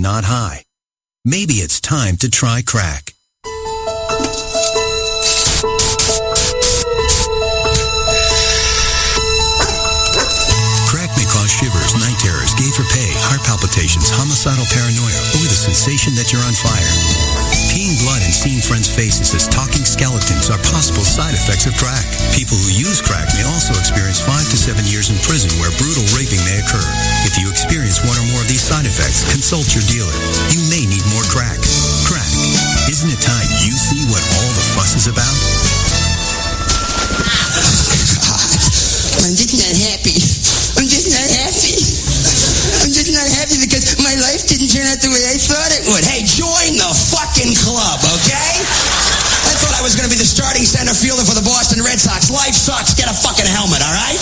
not high. Maybe it's time to try crack. Crack may cause shivers, night terrors, gay for pay, heart palpitations, homicidal paranoia, or the sensation that you're on fire. Peeing blood and seeing friends' faces as talking skeletons are possible side effects of crack. People who use crack may also experience 5 to 7 years in prison where brutal raping may occur. If you experience one or more of these side effects, consult your dealer. You may need more crack. Crack. Isn't it time you see what all the fuss is about? I'm just not happy. I'm just not happy. I'm just not happy because my life didn't turn out the way I thought it would. Hey, join the fucking club, okay? I thought I was going to be the starting center fielder for the Boston Red Sox. Life sucks. Get a fucking helmet, all right?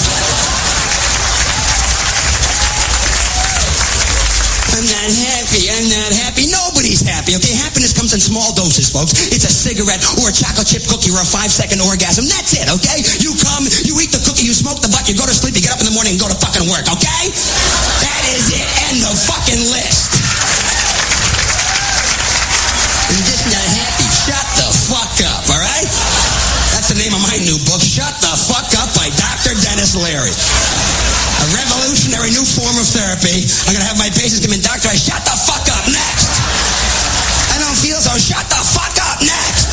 I'm not happy. I'm not happy. Nobody's happy, okay? Happiness comes in small doses, folks. It's a cigarette or a chocolate chip cookie or a 5-second orgasm. That's it, okay? You come, you eat the cookie, you smoke the butt, you go to sleep, you get up in the morning and go to fucking work, okay? That is it. End of fucking list. I'm just not happy. Shut the fuck up, all right? That's the name of my new book, Shut the Fuck Up by Dr. Dennis Leary. A revolutionary new form of therapy. I'm going to have my patients come in, doctor, I shut the fuck up next. I don't feel so, shut the fuck up next.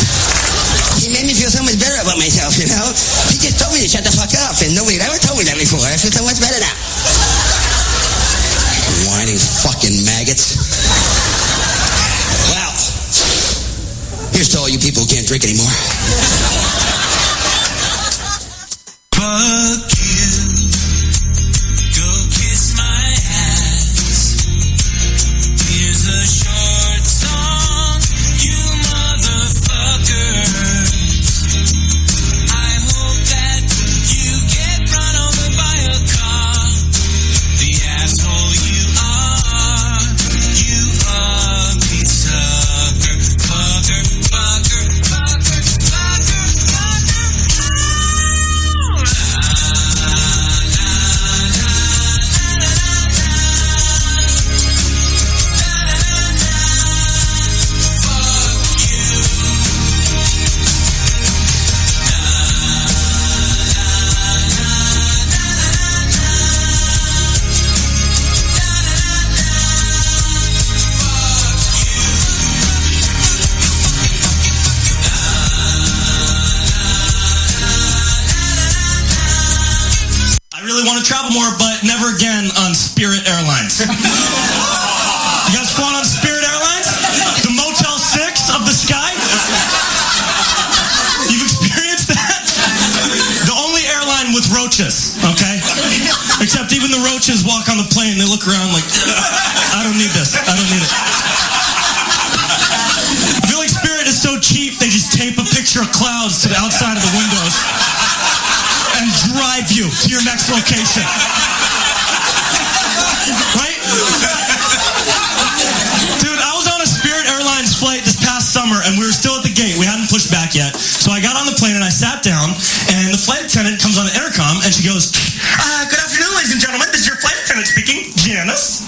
He made me feel so much better about myself, you know? He just told me to shut the fuck up, and nobody had ever told me that before. I feel so much better now. Whining fucking maggots. Well, here's to all you people who can't drink anymore. Fuck you. Go kiss my ass. Here's a short song, you motherfuckers. I hope that you get run over by a car. The asshole you are, you ugly sucker. Fucker, fucker, fucker, fucker, fucker. I really want to travel more, but never again on Spirit Airlines. You guys flown on Spirit Airlines? The Motel 6 of the sky? You've experienced that? The only airline with roaches, okay? Except even the roaches walk on the plane, they look around like, I don't need this. I don't need it. I feel like Spirit is so cheap, they just tape a picture of clouds to the outside of the windows and drive you to your next location. Right? Dude, I was on a Spirit Airlines flight this past summer, and we were still at the gate. We hadn't pushed back yet. So I got on the plane, and I sat down, and the flight attendant comes on the intercom, and she goes, good afternoon, ladies and gentlemen. This is your flight attendant speaking, Janice.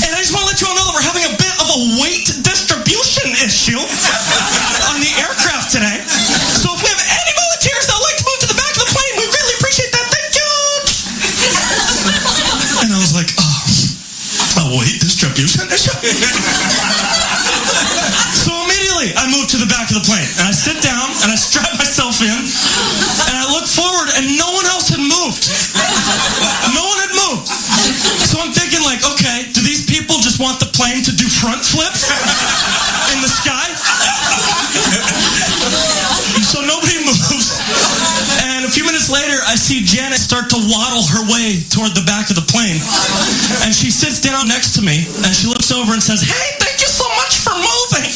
And I just want to let you all know that we're having a bit of a weight distribution issue on the aircraft today. So if we have any volunteers that would like to move to the back of the plane, we really appreciate that. Thank you. And I was like, a weight distribution issue? So immediately I moved to the back of the plane, and I sit down, and I strap myself in, and I look forward, and no one else had moved. No one had moved. So I'm thinking like, okay, do these people just want the plane to do front flips in the sky? So nobody moves. And a few minutes later, I see Janet start to waddle her way toward the back of the plane. And she sits down next to me, and she looks over and says, hey, thank you so much for moving.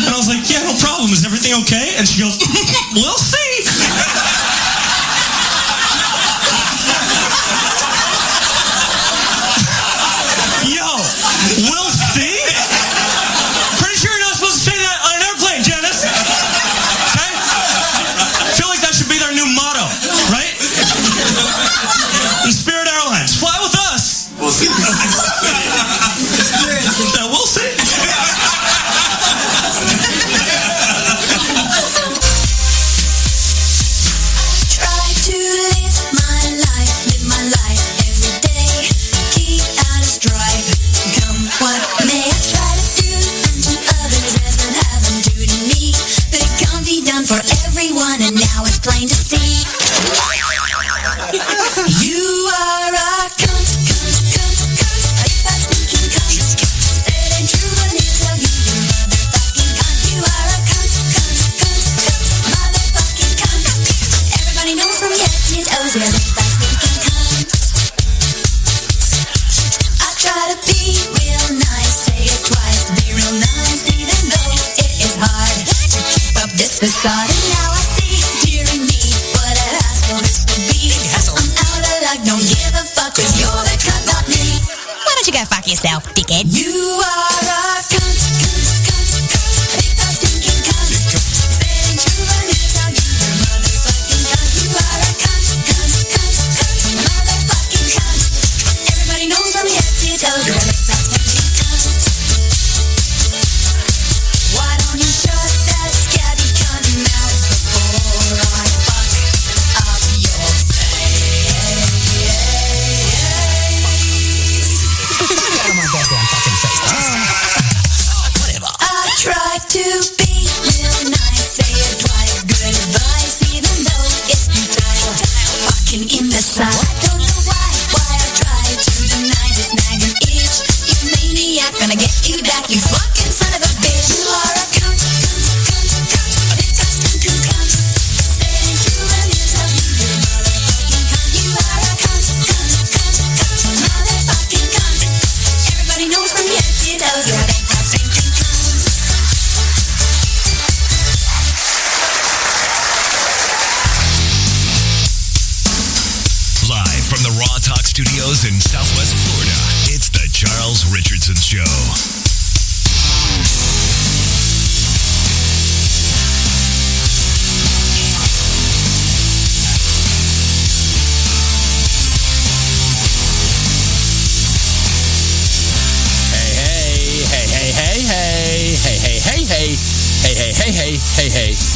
And I was like, yeah, no problem. Is everything okay? And she goes, we'll see. Yo, we'll see? Pretty sure you're not supposed to say that on an airplane, Janice. Okay? I feel like that should be their new motto, right? And Spirit Airlines, fly with us. We'll see. toes, yeah, that's thinking cunt. I try to be real nice, say it twice, be real nice, even though it is hard to keep up this facade. And now I see dearing me, what an asshole this would be. I'm out of luck, don't give a fuck, 'cause you're the cunt, not me. Why don't you go fuck yourself, dickhead? You are a cunt, cunt, cunt, cunt. A big fat stinking cunt. Saying true and it's how you're motherfucking cunt. You are a cunt, cunt, cunt, cunt. Motherfucking cunt. Everybody knows from head to toe you're a big fat stinking cunt. Why don't you shut that scabby cunt mouth before I fuck up your I try to be real nice, say it twice, good advice, even though it's futile. Fucking imbecile. I don't know why I try to deny this nagging itch. You maniac, gonna get you back, you fucking son of a bitch. You are a cunt, cunt, cunt, cunt. A big fat stinking cunt. Saying true and it's how you're motherfucking cunt. You are a cunt, cunt, cunt, cunt. Motherfucking cunt. Everybody knows from your head to toes you're a big fat stinking cunt. Live from the Raw Talk Studios in Southwest Florida, it's the Charles Richardson Show.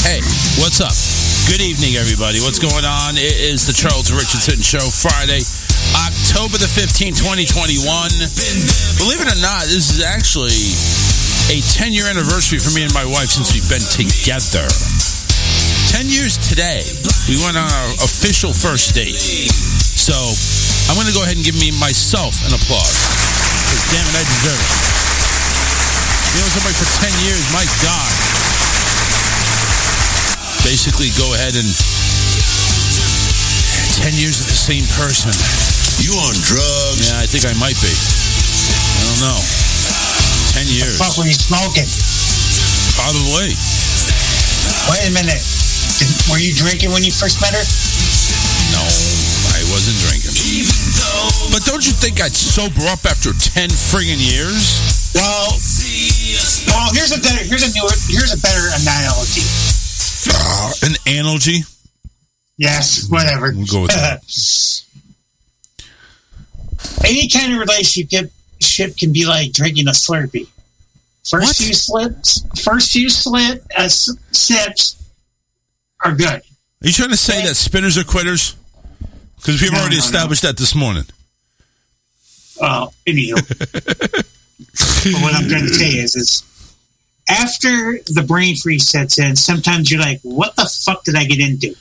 Hey, what's up? Good evening, everybody. What's going on? It is the Charles Richardson Show, Friday, October the 15th, 2021. Believe it or not, this is actually a 10-year anniversary for me and my wife since we've been together. 10 years today. We went on our official first date. So, I'm going to go ahead and give myself an applause. Because, damn it, I deserve it. You know somebody for 10 years, my God. Basically go ahead and 10 years with the same person. You on drugs? Yeah, I think I might be. I don't know. 10 years. What the fuck were you smoking? Probably. Wait a minute. Were you drinking when you first met her? No, I wasn't drinking. But don't you think I'd sober up after 10 friggin' years? Well, here's a better analogy. An analogy? Yes, whatever. We'll go with that. Any kind of relationship can be like drinking a Slurpee. First few sips are good. Are you trying to say that spinners are quitters? Because we've already established that this morning. Well, anywho. But what I'm trying to say is after the brain freeze sets in, sometimes you're like, what the fuck did I get into?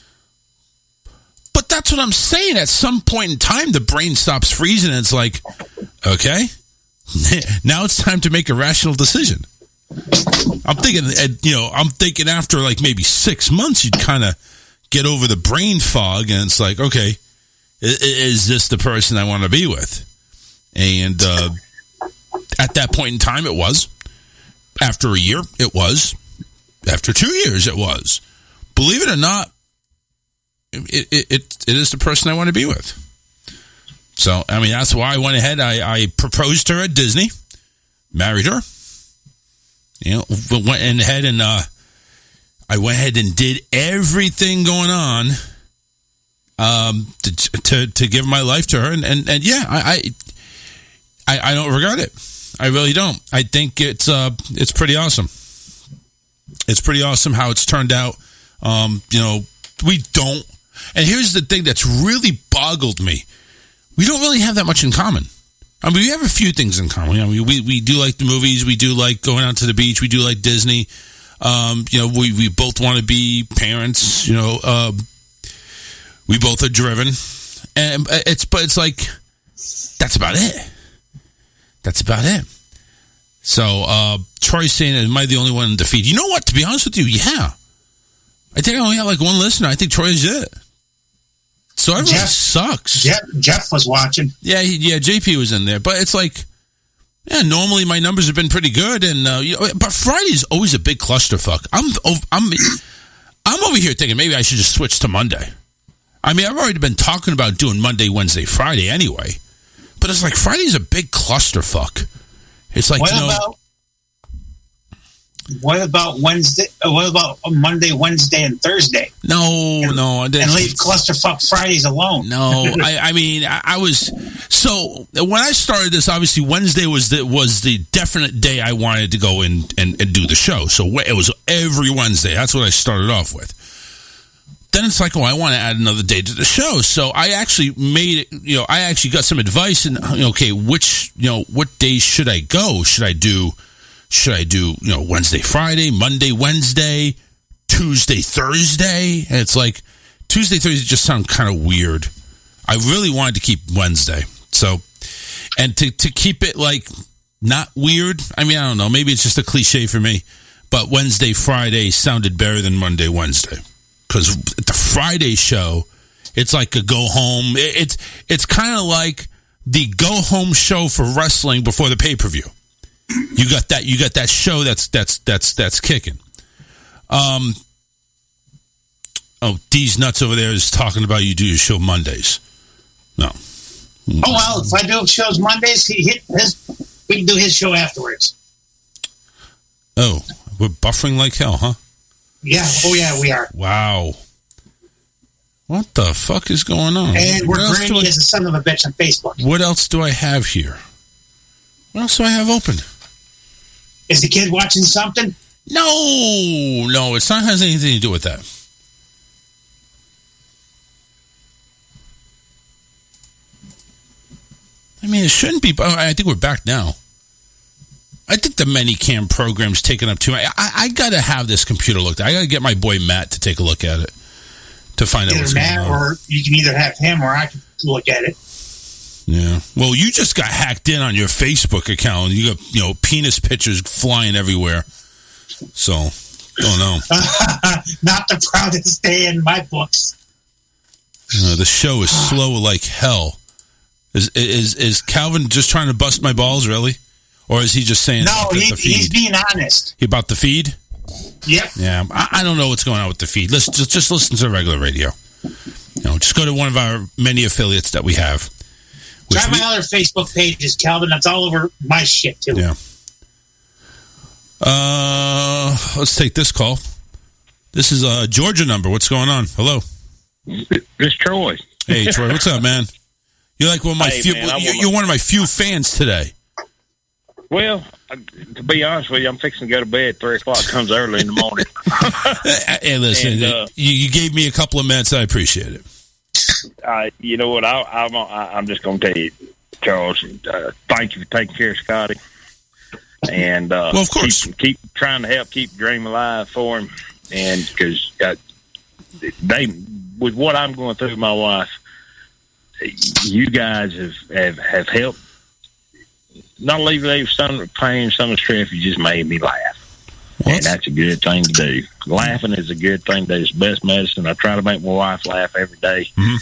But that's what I'm saying. At some point in time, the brain stops freezing and it's like, okay, now it's time to make a rational decision. I'm thinking after like maybe 6 months, you'd kind of get over the brain fog and it's like, okay, is this the person I want to be with? And at that point in time, it was. After a year, it was. After 2 years, it was. Believe it or not, it is the person I want to be with. So, I mean, that's why I went ahead. I proposed to her at Disney, married her. You know, went ahead and I went ahead and did everything going on to give my life to her, and yeah, I don't regret it. I really don't. I think it's pretty awesome. It's pretty awesome how it's turned out. We don't. And here's the thing that's really boggled me. We don't really have that much in common. I mean, we have a few things in common. I mean, we do like the movies. We do like going out to the beach. We do like Disney. We both want to be parents. We both are driven. And it's like, that's about it. That's about it. So, Troy's saying, am I the only one in the feed? You know what? To be honest with you, yeah. I think I only have like one listener. I think Troy is it. So everyone sucks. Jeff was watching. Yeah, JP was in there, but it's like, yeah, normally my numbers have been pretty good, and but Friday's always a big clusterfuck. I'm over here thinking maybe I should just switch to Monday. I mean, I've already been talking about doing Monday, Wednesday, Friday anyway, but it's like Friday's a big clusterfuck. It's like, what about Wednesday? What about Monday, Wednesday, and Thursday? No, and leave clusterfuck Fridays alone. No, I mean, I was so when I started this. Obviously, Wednesday was the definite day I wanted to go in and do the show. So it was every Wednesday. That's what I started off with. Then it's like, I want to add another day to the show. So I actually made it. I actually got some advice. And okay, what days should I go? Should I do Wednesday, Friday, Monday, Wednesday, Tuesday, Thursday? And it's like Tuesday, Thursday just sound kind of weird. I really wanted to keep Wednesday. So, and to keep it like not weird. I mean, I don't know. Maybe it's just a cliche for me, but Wednesday, Friday sounded better than Monday, Wednesday. Because the Friday show, it's like a go home. It's kind of like the go home show for wrestling before the pay-per-view. You got that show that's kicking. D's nuts over there is talking about you do your show Mondays. No. Oh well, if I do shows Mondays, we can do his show afterwards. Oh, we're buffering like hell, huh? Yeah. Oh yeah, we are. Wow. What the fuck is going on? And we're grainy as a son of a bitch on Facebook. What else do I have here? What else do I have open? Is the kid watching something? No, it's not has anything to do with that. I mean, it shouldn't be. I think we're back now. I think the Manycam program's taking up too much. I got to have this computer looked at. I got to get my boy Matt to take a look at it to find out what's going on. Or you can either have him or I can look at it. Yeah. Well, you just got hacked in on your Facebook account. You got, penis pictures flying everywhere. So, don't know. Not the proudest day in my books. The show is slow like hell. Is Calvin just trying to bust my balls, really? Or is he just saying no, he's being honest. About the feed? Yep. Yeah, I don't know what's going on with the feed. Let's just listen to regular radio. Just go to one of our many affiliates that we have. Try my other Facebook pages, Calvin. That's all over my shit, too. Yeah. Let's take this call. This is a Georgia number. What's going on? Hello. This Troy. Hey, Troy. What's up, man? You're like one of my few. You're one of my few fans today. Well, to be honest with you, I'm fixing to go to bed. 3 o'clock comes early in the morning. Hey, listen. And, you gave me a couple of minutes. I appreciate it. You know what? I'm just going to tell you, Charles. Thank you for taking care of Scotty, and well, of course, keep trying to help keep the dream alive for him. And because with what I'm going through with my wife, you guys have helped. Not alleviate some of the pain, some of the stress. You just made me laugh, and that's a good thing to do. Laughing is a good thing to do. It's the best medicine. I try to make my wife laugh every day. Mm-hmm.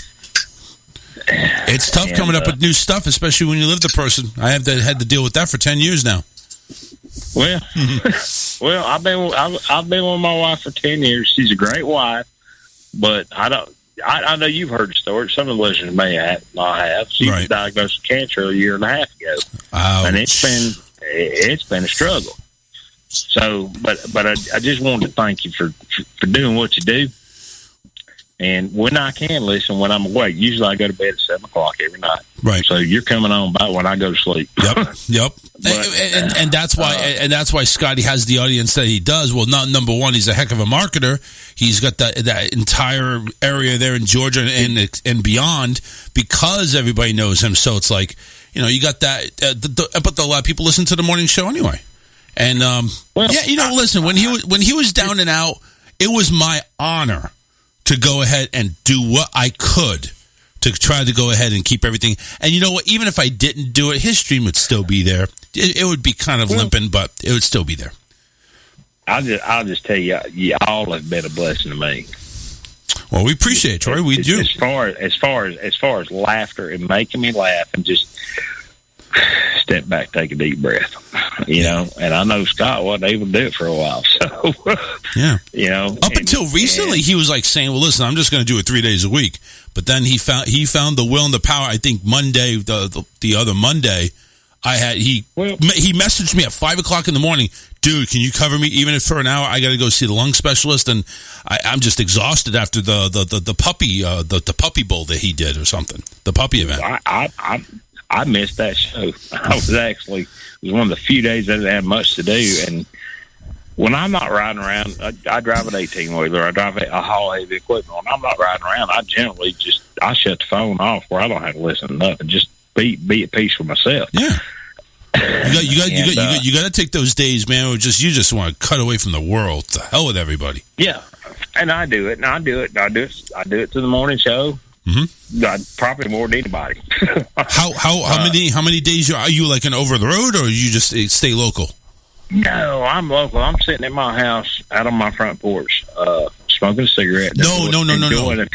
It's tough coming up with new stuff, especially when you live the person. I had to deal with that for 10 years now. Well, well, I've been with my wife for 10 years. She's a great wife, but I know you've heard the story. Some of the listeners may not have. She was diagnosed with cancer a year and a half ago, and it's been a struggle. So, but I just wanted to thank you for doing what you do. And when I can listen, when I'm awake, usually I go to bed at 7 o'clock every night. Right. So you're coming on by when I go to sleep. Yep. And that's why Scotty has the audience that he does. Well, not number one, he's a heck of a marketer. He's got that entire area there in Georgia and beyond because everybody knows him. So it's like, you got that. But a lot of people listen to the morning show anyway. And listen, when he was down and out, it was my honor to go ahead and do what I could to try to go ahead and keep everything. And you know what? Even if I didn't do it, his stream would still be there. It would be kind of limping, but it would still be there. I'll just tell you, you all have been a blessing to me. Well, we appreciate it, Troy. We do. As far as laughter and making me laugh and just step back, take a deep breath, you know. And I know Scott wasn't able to do it for a while, so yeah, you know. Up until recently, he was like saying, "Well, listen, I'm just going to do it 3 days a week." But then he found the will and the power. I think Monday, the other Monday, he messaged me at 5:00 in the morning. Dude, can you cover me even if for an hour? I got to go see the lung specialist, and I'm just exhausted after the puppy bowl that he did or something, the puppy event. I missed that show. It was one of the few days that I didn't have much to do, and when I'm not riding around, I drive an 18-wheeler. I drive a haul heavy equipment. When I'm not riding around, I generally I shut the phone off where I don't have to listen to nothing. Just be at peace with myself. Yeah. You got to take those days, man. Where you just want to cut away from the world. To hell with everybody. Yeah, and I do it. I do it to the morning show. Mm-hmm. Probably more than anybody. How many days are you like an over the road, or you just stay local? No, I'm local. I'm sitting at my house out on my front porch, smoking a cigarette. Enjoying a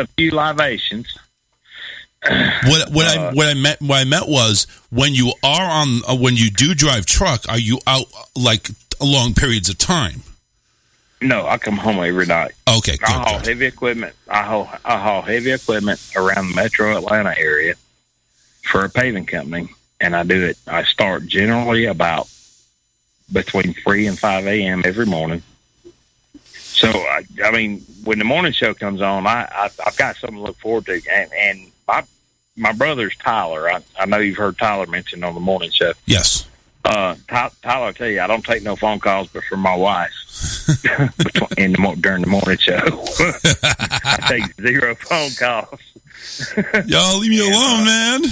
few libations. What I meant was when you are when you do drive truck, are you out like long periods of time? No, I come home every night. Okay, good. I haul heavy equipment. I haul heavy equipment around the metro Atlanta area for a paving company, and I do it. I start generally about between 3 and 5 a.m. every morning. So I mean, when the morning show comes on, I've got something to look forward to, and my brother's Tyler. I know you've heard Tyler mentioned on the morning show. Yes. Tyler, I tell you, I don't take no phone calls, but from my wife during the morning show, I take 0 phone calls. Y'all leave me alone, man.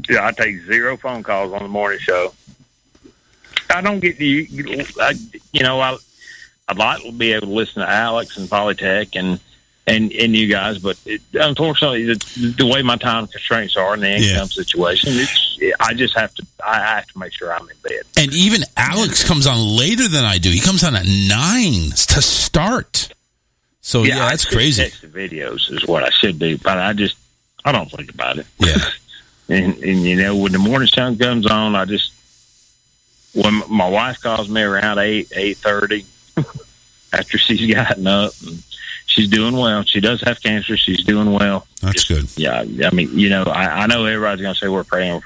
Yeah, I take 0 phone calls on the morning show. I don't get I'd like to be able to listen to Alex and Polytech and you guys, but unfortunately, the way my time constraints are in the income situation, I have to make sure I'm in bed. And even Alex comes on later than I do. He comes on at 9 to start. So yeah that's crazy. Text the videos is what I should do, but I don't think about it. Yeah. and you know, when the morning sun comes on, when my wife calls me around 8:30 after she's gotten up, and she's doing well. She does have cancer. She's doing well. That's good. Yeah, I mean, you know, I know everybody's going to say we're praying.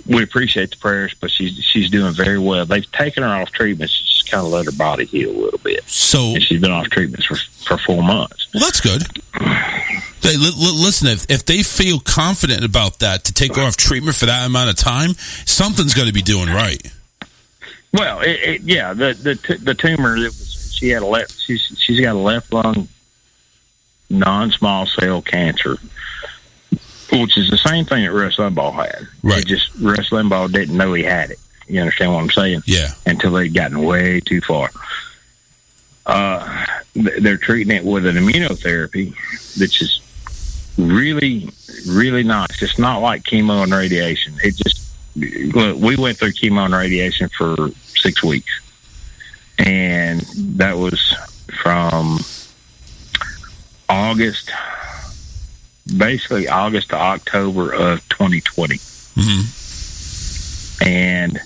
We appreciate the prayers, but she's doing very well. They've taken her off treatments. Just kind of let her body heal a little bit. And she's been off treatments for 4 months. Well, that's good. Listen, if they feel confident about that to take her off treatment for that amount of time, something's going to be doing right. Well, the tumor that she had she's got a left lung non-small cell cancer, which is the same thing that Russ Limbaugh had. Right. Russ Limbaugh didn't know he had it. You understand what I'm saying? Yeah. Until they'd gotten way too far. They're treating it with an immunotherapy, which is really, really nice. It's not like chemo and radiation. Look, we went through chemo and radiation for 6 weeks. And that was from August to October of 2020. Mm-hmm. And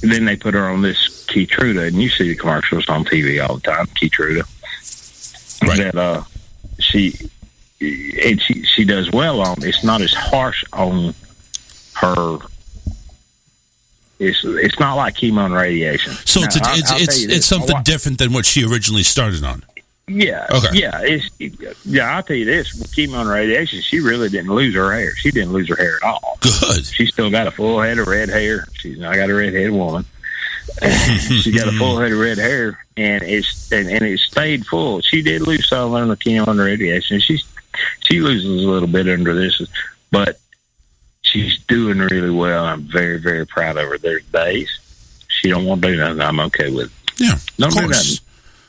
then they put her on this Keytruda, and you see the commercials on TV all the time, Keytruda. Right. That she does well on. It's not as harsh on her. It's not like chemo and radiation. So now, it's something different than what she originally started on. Yeah. Okay. Yeah. I'll tell you this: with chemo and radiation, she really didn't lose her hair. She didn't lose her hair at all. Good. She still got a full head of red hair. I got a redheaded woman. She got a full head of red hair, and it stayed full. She did lose some on the chemo and radiation. She loses a little bit under this, but she's doing really well. I'm very, very proud of her. There's days she don't want to do nothing. I'm okay with it. Yeah, don't do nothing.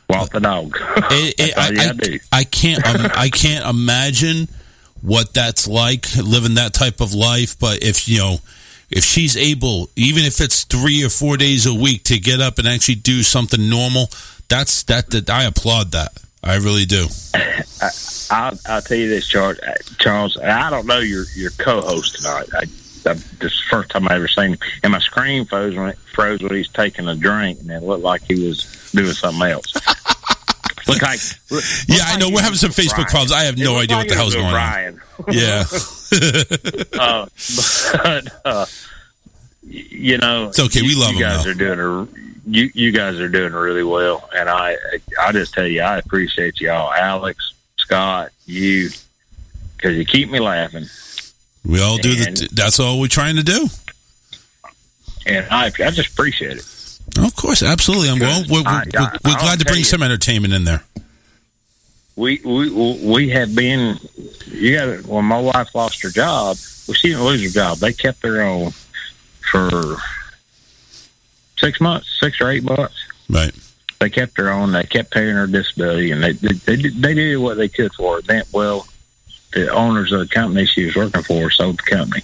Walk the dog. I can't imagine what that's like living that type of life. But if if she's able, even if it's 3 or 4 days a week, to get up and actually do something normal, that I applaud that. I really do. I'll tell you this, Charles. I don't know your co-host tonight. This is the first time I ever seen him, and my screen froze when he's taking a drink, and it looked like he was doing something else. I know we're having some Facebook problems. I have no idea what the hell's going on. Yeah. It's okay. We love you guys. You guys are doing really well, and I just tell you, I appreciate y'all, Alex, Scott, you, because you keep me laughing. We all do that's all we're trying to do, and I just appreciate it. Of course, absolutely. We're glad to bring some entertainment in there. We have been. When my wife lost her job, she didn't lose her job. They kept her on for 6 or 8 months. Right. They kept her on. They kept paying her disability, and they did what they could for her. The owners of the company she was working for sold the company,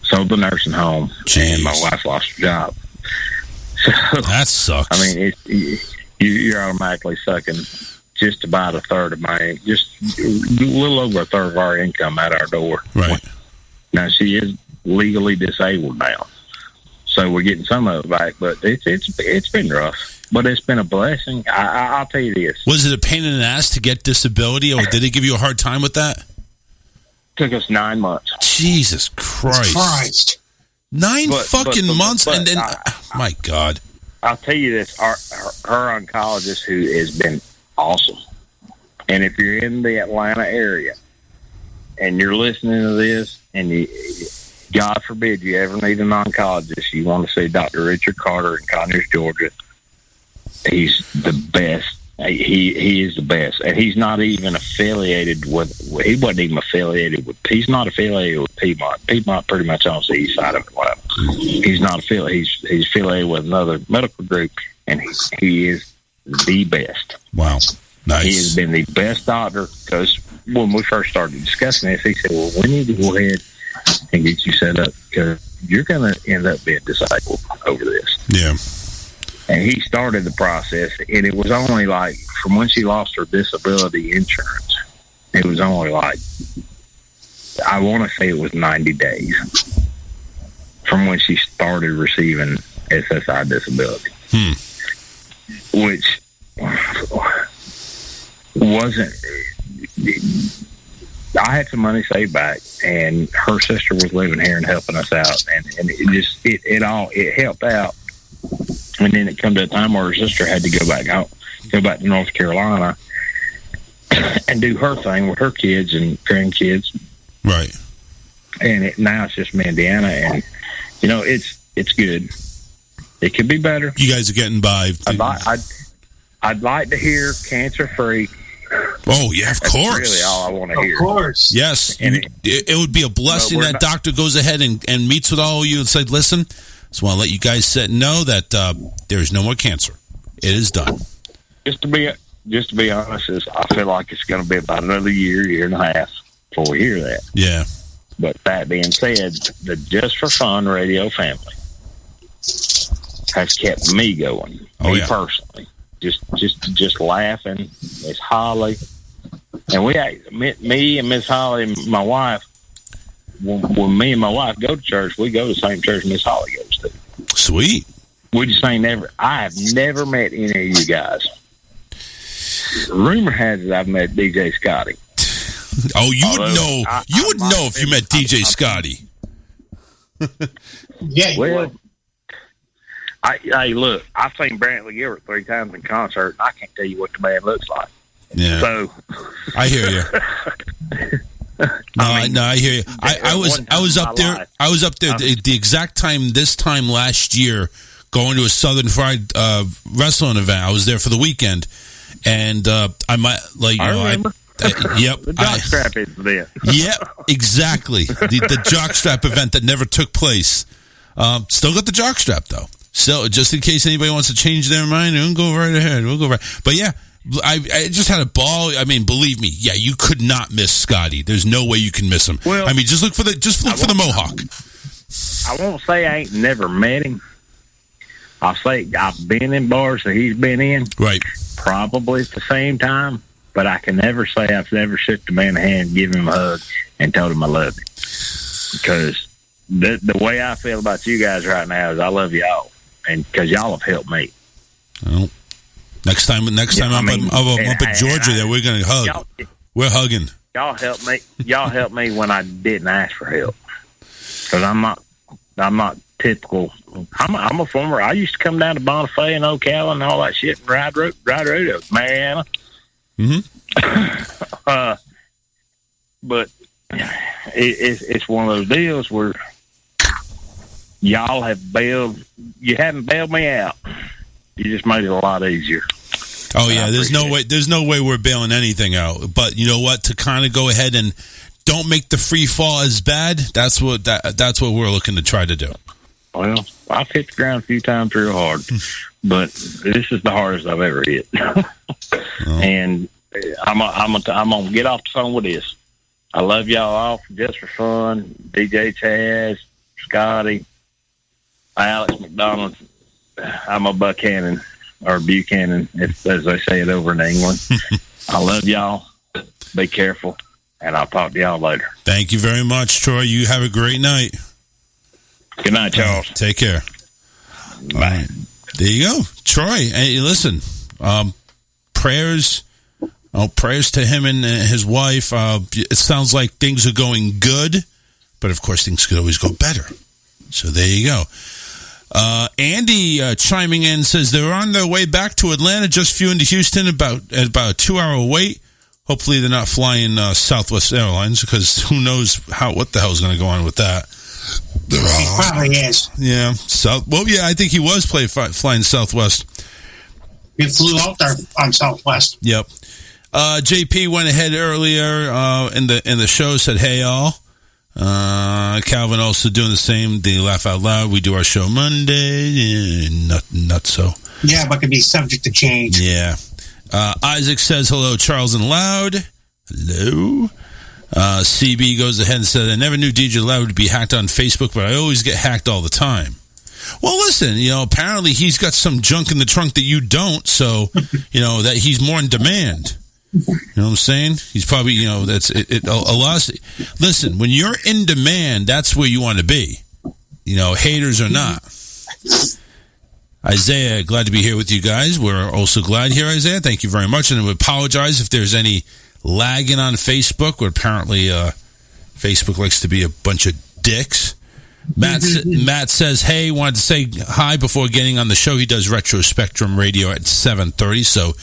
sold the nursing home, and my wife lost her job. So, that sucks. I mean, you're automatically sucking just about a third of just a little over a third of our income out our door. Right. Now, she is legally disabled now, so we're getting some of it back, but it's been rough. But it's been a blessing. I'll tell you this. Was it a pain in the ass to get disability, or did it give you a hard time with that? Took us 9 months. Jesus Christ. 9 fucking months, and then, my God. I'll tell you this, her oncologist, who has been awesome, and if you're in the Atlanta area, and you're listening to this, and God forbid you ever need an oncologist, you want to see Dr. Richard Carter in Conyers, Georgia, he's the best. He is the best, and he's not even affiliated with. He wasn't even affiliated with. He's not affiliated with Piedmont. Piedmont pretty much owns the east side of Atlanta. He's not affiliated. He's affiliated with another medical group, and he is the best. Wow, nice. He has been the best doctor, because when we first started discussing this, he said, "Well, we need to go ahead and get you set up, because you're going to end up being disabled over this." Yeah. And he started the process, and it was only like, from when she lost her disability insurance, it was only like, I want to say it was 90 days from when she started receiving SSI disability. Which wasn't, I had some money saved back, and her sister was living here and helping us out, and it helped out. And then it come to a time where her sister had to go back to North Carolina and do her thing with her kids and grandkids. Right. And now it's just me and Deanna, and it's good. It could be better. You guys are getting by. I'd like to hear cancer free. Oh yeah, of course. That's really all I want to hear. Of course. Yes. And it would be a blessing that doctor goes ahead and meets with all of you and said, "Listen, just want to let you guys know that there is no more cancer. It is done." Just to be honest, I feel like it's going to be about another year and a half before we hear that. Yeah. But that being said, the Just for Fun radio family has kept me going. Me personally, just laughing. Miss Holly, and me and Miss Holly, my wife. When me and my wife go to church, we go to the same church Miss Holly goes to. Sweet. We just ain't never. I have never met any of you guys. Rumor has it I've met DJ Scotty. Oh, you would know. You would know if you met DJ Scotty. Yeah. Well, look. I've seen Brantley Gilbert 3 times in concert, and I can't tell you what the man looks like. Yeah. So I hear you. I hear you. I was up there. Life. I was up there the exact time this time last year, going to a Southern Fried wrestling event. I was there for the weekend, and I might remember. Yep. The jockstrap event. Yep, exactly. The jockstrap event that never took place. Still got the jockstrap though. So just in case anybody wants to change their mind, we'll go right ahead. We'll go right. But yeah. I just had a ball. I mean, believe me, yeah, you could not miss Scotty. There's no way you can miss him. Well, I mean, just look for the mohawk. I won't say I ain't never met him. I'll say I've been in bars that he's been in. Right. Probably at the same time. But I can never say I've never shook the man's hand, given him a hug, and told him I love him. Because the way I feel about you guys right now is I love y'all. And because y'all have helped me. Well, next time I'm up in Georgia, there we're going to hug. We're hugging. Y'all helped me. Y'all helped me when I didn't ask for help. Because I'm not typical. I'm a former. I used to come down to Bonifay and Ocala and all that shit and ride rodeos, Mariana. Mm-hmm. But it's one of those deals where y'all have bailed. You haven't bailed me out. You just made it a lot easier. Oh yeah, there's no way we're bailing anything out. But you know what? To kind of go ahead and don't make the free fall as bad. That's what we're looking to try to do. Well, I've hit the ground a few times real hard, but this is the hardest I've ever hit. And I'm gonna get off the phone with this. I love y'all all just for fun. DJ Chaz, Scotty, Alex McDonald. I'm a Buchanan or Buchanan, as they say it over in England. I love y'all. Be careful, and I'll talk to y'all later. Thank you very much, Troy. You have a great night. Good night, Charles. Take care. Bye. There you go, Troy. Hey, listen, prayers to him and his wife. It sounds like things are going good, but of course things could always go better. So there you go. Andy chiming in says they're on their way back to Atlanta, just flew into Houston, about a 2-hour wait. Hopefully they're not flying Southwest Airlines, because who knows what the hell is going to go on with that. He probably is. Yeah. I think he was flying Southwest. He flew out there on Southwest. Yep. JP went ahead earlier in the show, said, "Hey, all." Calvin also doing the same. They laugh out loud. We do our show Monday. Not so. Yeah, but could be subject to change. Yeah. Isaac says, "Hello, Charles and Loud." Hello. CB goes ahead and said, "I never knew DJ Loud would be hacked on Facebook, but I always get hacked all the time." Well, listen, apparently he's got some junk in the trunk that you don't, so, that he's more in demand. You know what I'm saying? He's probably, that's it. A lot. Listen, when you're in demand, that's where you want to be. Haters or not. Isaiah, glad to be here with you guys. We're also glad here, Isaiah. Thank you very much. And I would apologize if there's any lagging on Facebook, where apparently Facebook likes to be a bunch of dicks. Matt says, "Hey, wanted to say hi before getting on the show." He does Retro Spectrum Radio at 7:30, so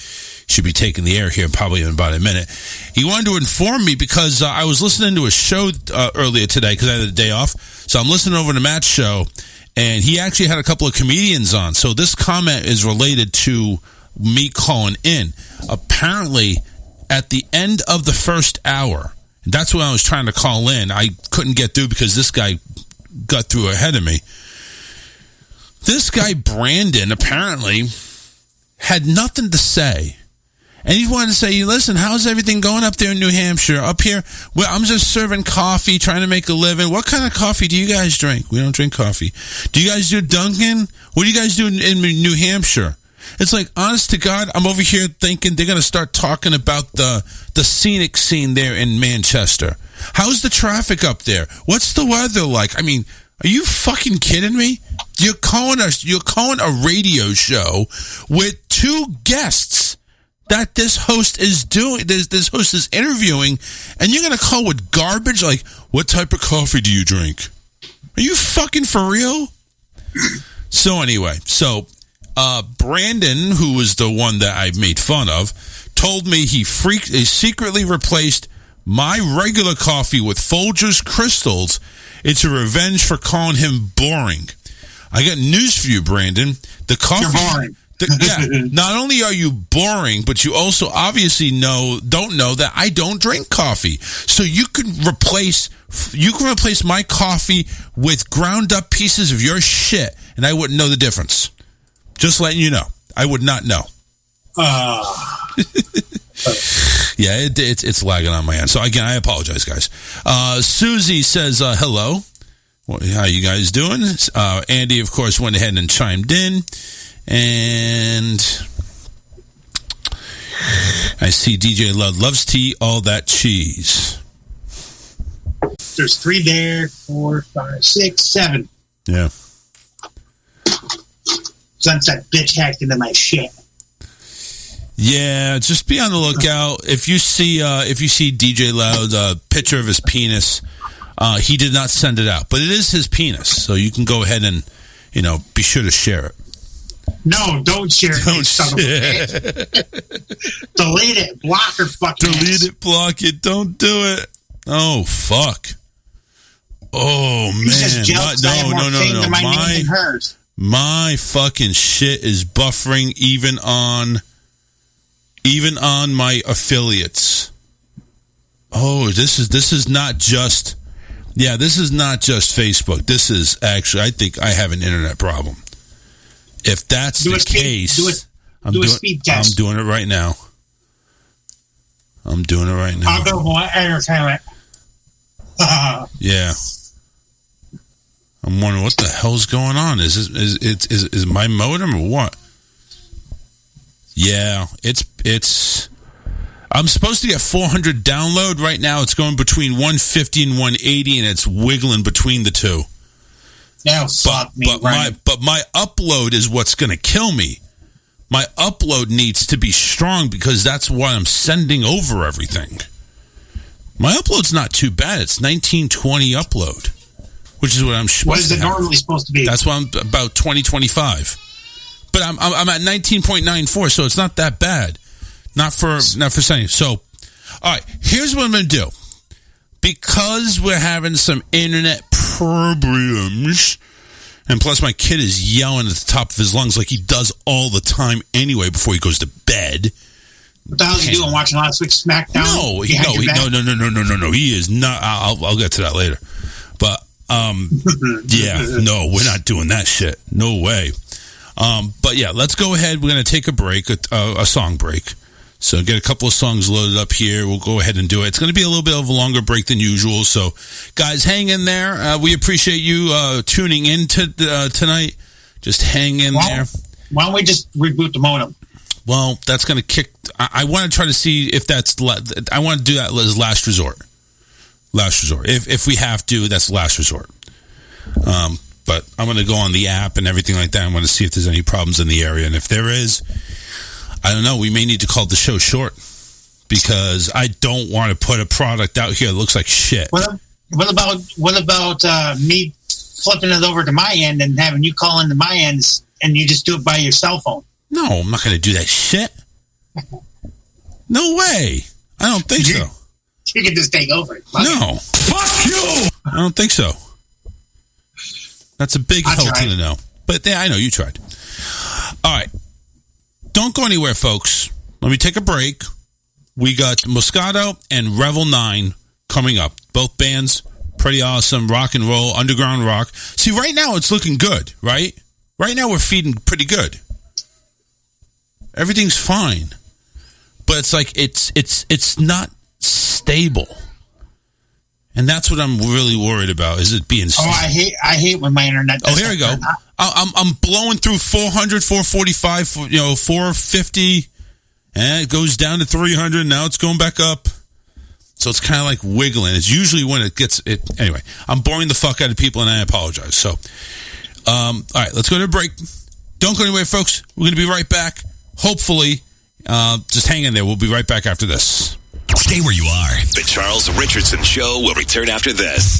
should be taking the air here probably in about a minute. He wanted to inform me because I was listening to a show earlier today because I had a day off. So I'm listening over to Matt's show, and he actually had a couple of comedians on. So this comment is related to me calling in. Apparently, at the end of the first hour, that's when I was trying to call in. I couldn't get through because this guy got through ahead of me. This guy, Brandon, apparently had nothing to say. And he wanted to say, "Listen, how's everything going up there in New Hampshire? Up here, well, I'm just serving coffee, trying to make a living. What kind of coffee do you guys drink?" "We don't drink coffee." "Do you guys do Dunkin'? What do you guys do in New Hampshire?" It's like, honest to God, I'm over here thinking they're going to start talking about the scenic scene there in Manchester. How's the traffic up there? What's the weather like? I mean, are you fucking kidding me? You're calling a radio show with two guests that this host is doing, this host is interviewing, and you're going to call with garbage? Like, what type of coffee do you drink? Are you fucking for real? So anyway, Brandon, who was the one that I made fun of, told me he secretly replaced my regular coffee with Folgers Crystals. It's a revenge for calling him boring. I got news for you, Brandon. The coffee. You're boring. Not only are you boring, but you also obviously don't know that I don't drink coffee. So you can replace my coffee with ground up pieces of your shit, and I wouldn't know the difference. Just letting you know, I would not know. Yeah, it's lagging on my end. So again, I apologize, guys. Susie says hello. How you guys doing? Andy, of course, went ahead and chimed in. And I see DJ Lud loves tea, all that cheese. There's 3 there, 4, 5, 6, 7. Yeah. Sunset bitch hacked into my shit. Yeah, just be on the lookout. If you see DJ Loud's picture of his penis, he did not send it out, but it is his penis, so you can go ahead and be sure to share it. No, don't share it. Don't share it. Delete it. Block her fucking Delete it. Block it. Don't do it. Oh fuck. Oh man. No. My fucking shit is buffering even on my affiliates. Oh, this is not just Facebook. This is actually, I think I have an internet problem. If that's the case, I'm doing it right now. I'm doing it right now. I'll go for entertainment. Yeah. I'm wondering what the hell's going on. Is my modem or what? Yeah, it's. I'm supposed to get 400 download right now. It's going between 150 and 180, and it's wiggling between the two. Now fuck me. But my upload is what's going to kill me. My upload needs to be strong because that's why I'm sending over everything. My upload's not too bad. It's 1920 upload, which is what I'm supposed to. What is it normally supposed to be? That's why I'm about 2025. But I'm at 19.94, so it's not that bad. Not for saying. So, all right, here's what I'm going to do. Because we're having some internet problems, and plus my kid is yelling at the top of his lungs like he does all the time anyway before he goes to bed. What the hell is he doing? Watching last week's SmackDown? No. He is not. I'll get to that later. But yeah, no, we're not doing that shit. No way. But yeah, let's go ahead. We're going to take a break, a song break. So get a couple of songs loaded up here. We'll go ahead and do it. It's going to be a little bit of a longer break than usual. So guys, hang in there. We appreciate you tuning in tonight. Just hang in there. Why don't we just reboot the modem? Well, that's going to kick. I want to try to see if that's. I want to do that as last resort. Last resort. If we have to, that's last resort. But I'm going to go on the app and everything like that. I'm going to see if there's any problems in the area. And if there is, I don't know, we may need to call the show short because I don't want to put a product out here that looks like shit. What about me flipping it over to my end and having you call into my end and you just do it by your cell phone? No, I'm not going to do that shit. No way. I don't think so. You can just take over it. No. Fuck you! I don't think so. That's a big help to know. But yeah, I know you tried. All right. Don't go anywhere, folks. Let me take a break. We got Moscato and Revel 9 coming up. Both bands, pretty awesome. Rock and roll, underground rock. See, right now it's looking good, right? Right now we're feeding pretty good. Everything's fine. But it's like it's not stable. And that's what I'm really worried about, is it being stable. Oh, I hate when my internet does. Oh, here we go. I'm blowing through 400, 445, 450, and it goes down to 300. Now it's going back up. So it's kind of like wiggling. It's usually when it gets it. Anyway, I'm boring the fuck out of people, and I apologize. So, all right, let's go to a break. Don't go anywhere, folks. We're going to be right back. Hopefully, just hang in there. We'll be right back after this. Stay where you are. The Charles Richardson Show will return after this.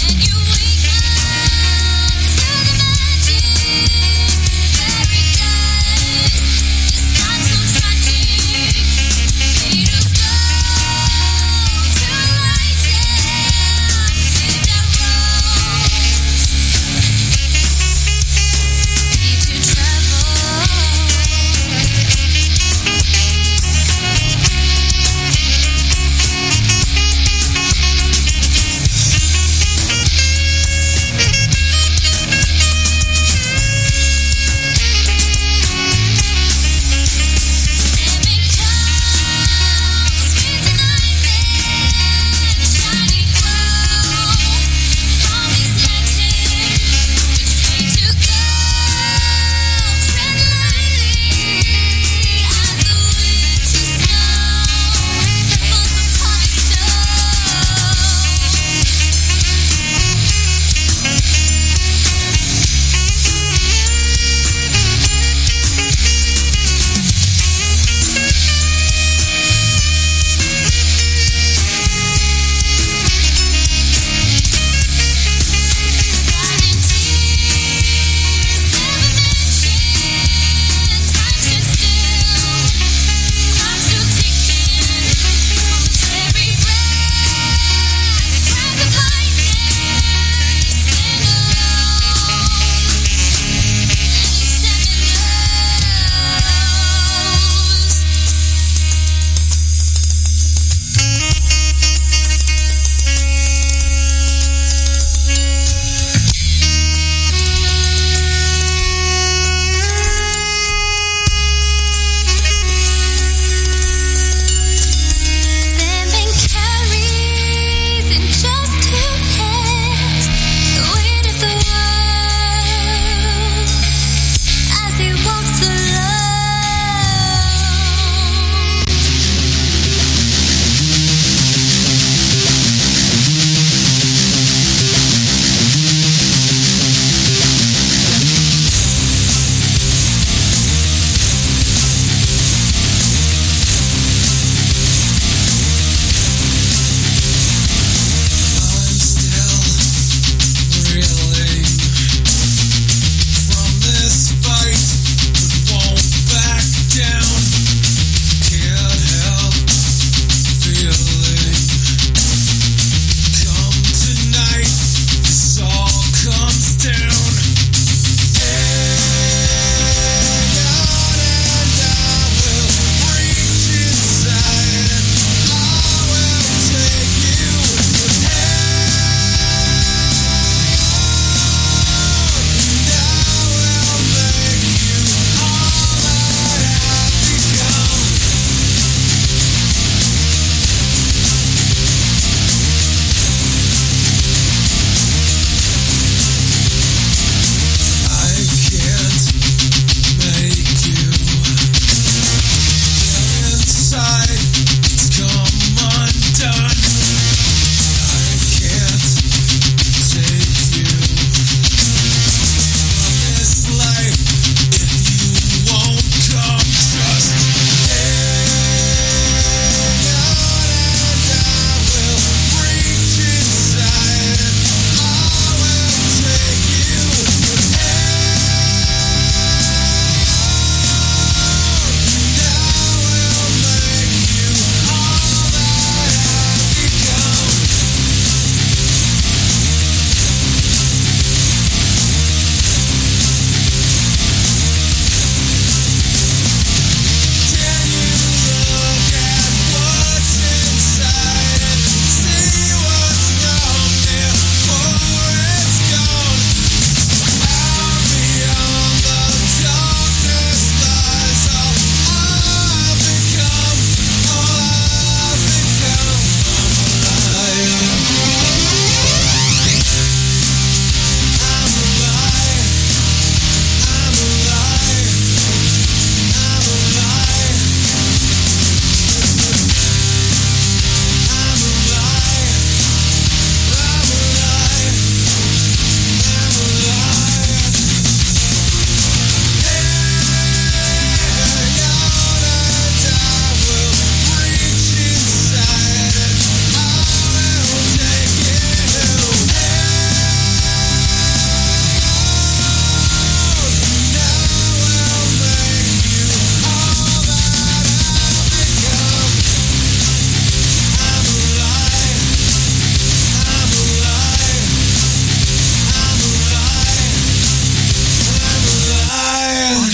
When you wake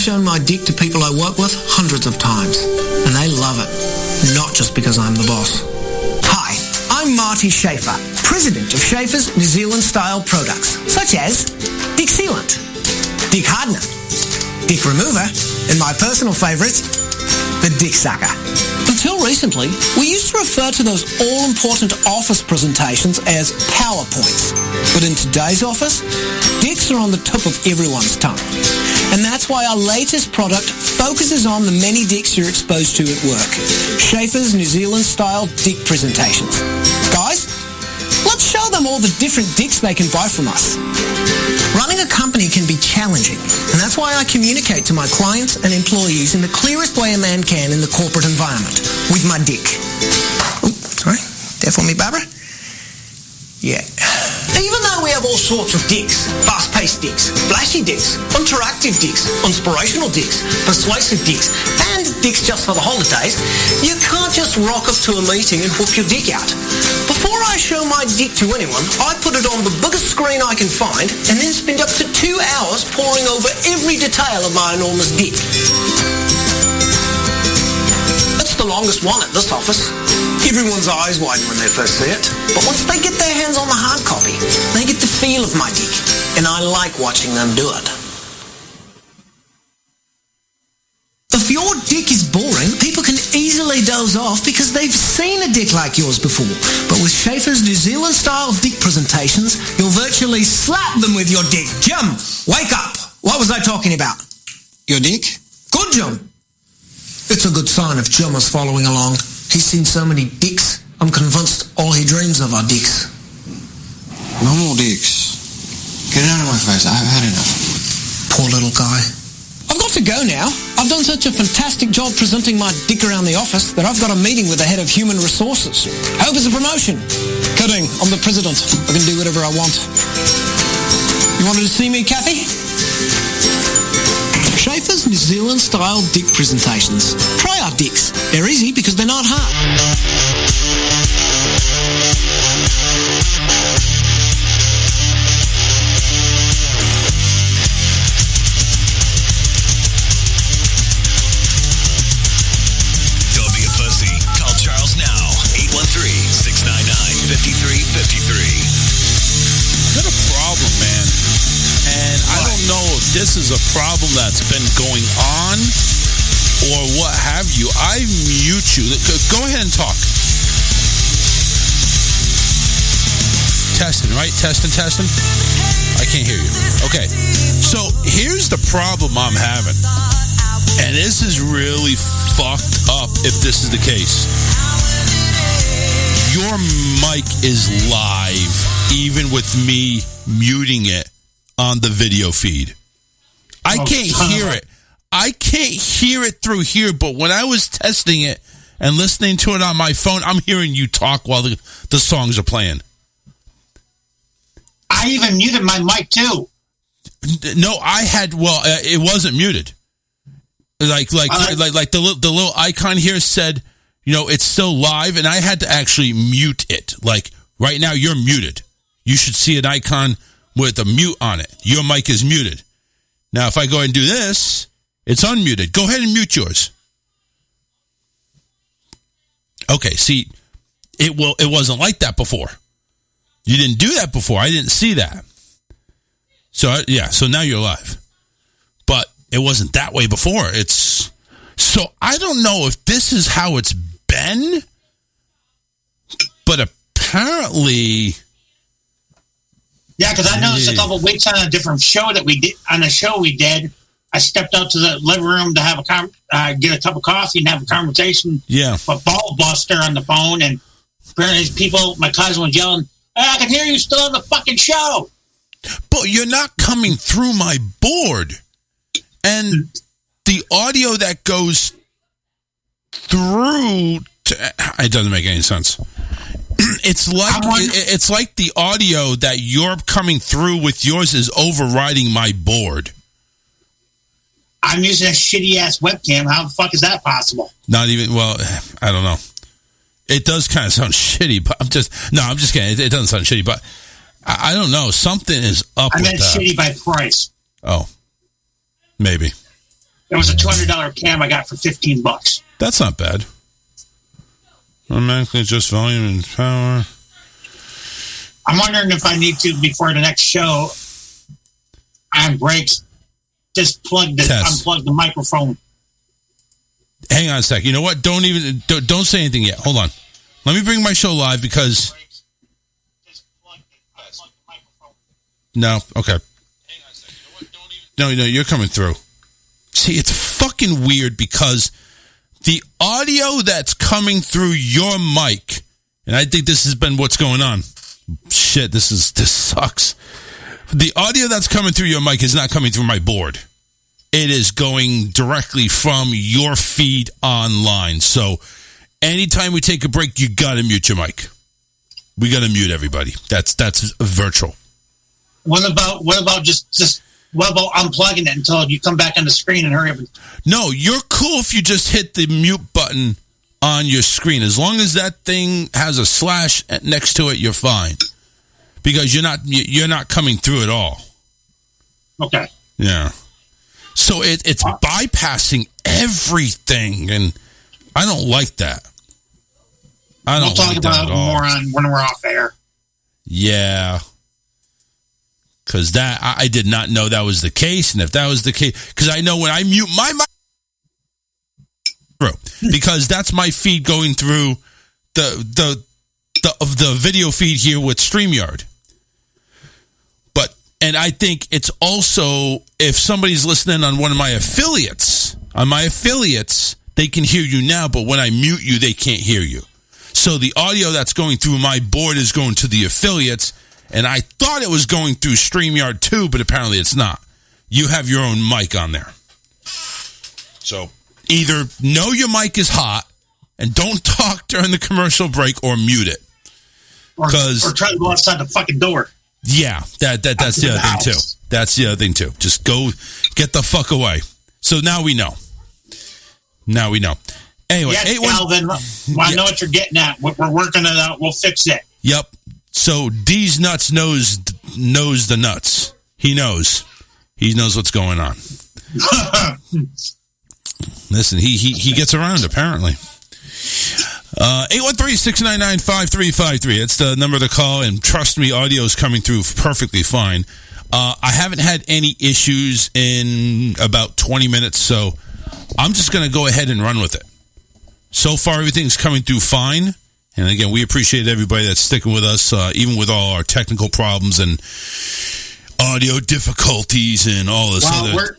shown my dick to people I work with hundreds of times, and they love it. Not just because I'm the boss. Hi, I'm Marty Schaefer, president of Schaefer's New Zealand style products, such as Dick Sealant, Dick Hardener, Dick Remover, and my personal favourite, the Dick Sucker. Until recently, we used to refer to those all-important office presentations as PowerPoints. But in today's office, dicks are on the tip of everyone's tongue. And that's why our latest product focuses on the many dicks you're exposed to at work. Schaefer's New Zealand-style dick presentations. Guys, let's show them all the different dicks they can buy from us. Running a company can be challenging, and that's why I communicate to my clients and employees in the clearest way a man can in the corporate environment, with my dick. Oh, sorry. There for me, Barbara? Yeah. Even though we have all sorts of dicks, fast-paced dicks, flashy dicks, interactive dicks, inspirational dicks, persuasive dicks, and dicks just for the holidays, you can't just rock up to a meeting and whoop your dick out. Before I show my dick to anyone, I put it on the biggest screen I can find and then spend up to 2 hours poring over every detail of my enormous dick. It's the longest one at this office. Everyone's eyes widen when they first see it, but once they get their hands on the hard copy, they get the feel of my dick, and I like watching them do it. If your dick is boring, people can easily doze off because they've seen a dick like yours before. But with Schaefer's New Zealand-style dick presentations, you'll virtually slap them with your dick. Jim, wake up! What was I talking about? Your dick? Good, Jim. It's a good sign if Jim is following along. He's seen so many dicks, I'm convinced all he dreams of are dicks. No more dicks. Get it out of my face. I've had enough. Poor little guy. I've got to go now. I've done such a fantastic job presenting my dick around the office that I've got a meeting with the head of human resources. Hope it's a promotion. Kidding, I'm the president. I can do whatever I want. You wanted to see me, Kathy? Schaefer's New Zealand-style dick presentations. Try our dicks. They're easy because they're not hard. Don't be a pussy. Call Charles now. 813-699-5353. Got a problem, man. And I don't know if this is a problem that's been going on or what have you. I mute you. Go ahead and talk. Testing, right? Testing. I can't hear you. Okay. So here's the problem I'm having. And this is really fucked up if this is the case. Your mic is live, even with me muting it on the video feed. I can't hear it. I can't hear it through here, but when I was testing it and listening to it on my phone, I'm hearing you talk while the songs are playing. I even muted my mic too. No, I had, it wasn't muted. Like the little icon here said, it's still live, and I had to actually mute it. Like, right now, you're muted. You should see an icon with a mute on it. Your mic is muted. Now, if I go ahead and do this, it's unmuted. Go ahead and mute yours. Okay, see, it wasn't like that before. You didn't do that before. I didn't see that. So now you're live. But it wasn't that way before. So I don't know if this is how it's been, but apparently... Yeah, because I noticed a couple of weeks on a different show that we did. On a show we did, I stepped out to the living room to have get a cup of coffee and have a conversation. Yeah, with Ball Buster on the phone, and apparently my cousin was yelling, "I can hear you still on the fucking show." But you're not coming through my board, and the audio that goes through. It doesn't make any sense. It's like the audio that you're coming through with yours is overriding my board. I'm using a shitty ass webcam. How the fuck is that possible? Not even. Well, I don't know. It does kind of sound shitty, but I'm just kidding. It doesn't sound shitty, but I don't know. Something is up. I with meant that. Shitty by price. Oh, maybe. It was a $200 cam I got for $15. That's not bad. Automatically adjust volume and power. I'm wondering if I need to, before the next show, on breaks, just unplug the microphone. Hang on a sec. You know what? Don't say anything yet. Hold on. Let me bring my show live because... No, okay. No, you're coming through. See, it's fucking weird because the audio that's coming through your mic, and I think this has been what's going on. Shit, this sucks. The audio that's coming through your mic is not coming through my board. It is going directly from your feed online. So anytime we take a break, you got to mute your mic. We got to mute everybody. That's virtual. What about unplugging it until you come back on the screen and hurry up? No, you're cool if you just hit the mute button on your screen. As long as that thing has a slash next to it, you're fine. Because you're not coming through at all. Okay. Yeah. So it's bypassing everything, and I don't like that. We'll talk about it more when we're off air. Yeah. Because I did not know that was the case, and if that was the case, because I know when I mute my mic, because that's my feed going through the video feed here with StreamYard. And I think it's also, if somebody's listening on one of my affiliates, they can hear you now, but when I mute you, they can't hear you. So the audio that's going through my board is going to the affiliates, and I thought it was going through StreamYard too, but apparently it's not. You have your own mic on there. So either know your mic is hot and don't talk during the commercial break, or mute it. Or try to go outside the fucking door. Yeah, that's the other thing too. That's the other thing too. Just go get the fuck away. So now we know. Anyway, yes, Calvin, I know what you're getting at. We're working it out. We'll fix it. Yep. So D's nuts knows the nuts. He knows what's going on. Listen, he gets around apparently. 813-699-5353. That's the number to call, and trust me, audio is coming through perfectly fine. I haven't had any issues in about 20 minutes, so I'm just going to go ahead and run with it. So far, everything's coming through fine, and again, we appreciate everybody that's sticking with us, even with all our technical problems and audio difficulties and all this other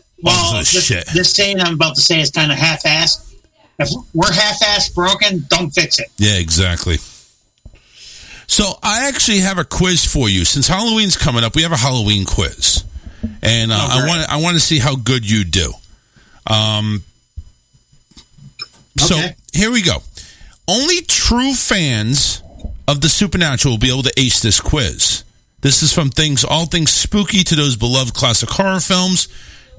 shit. This saying I'm about to say is kind of half-assed. If we're half-assed broken, don't fix it. Yeah, exactly. So I actually have a quiz for you. Since Halloween's coming up, we have a Halloween quiz, and I want to see how good you do. So here we go. Only true fans of the supernatural will be able to ace this quiz. This is from all things spooky to those beloved classic horror films.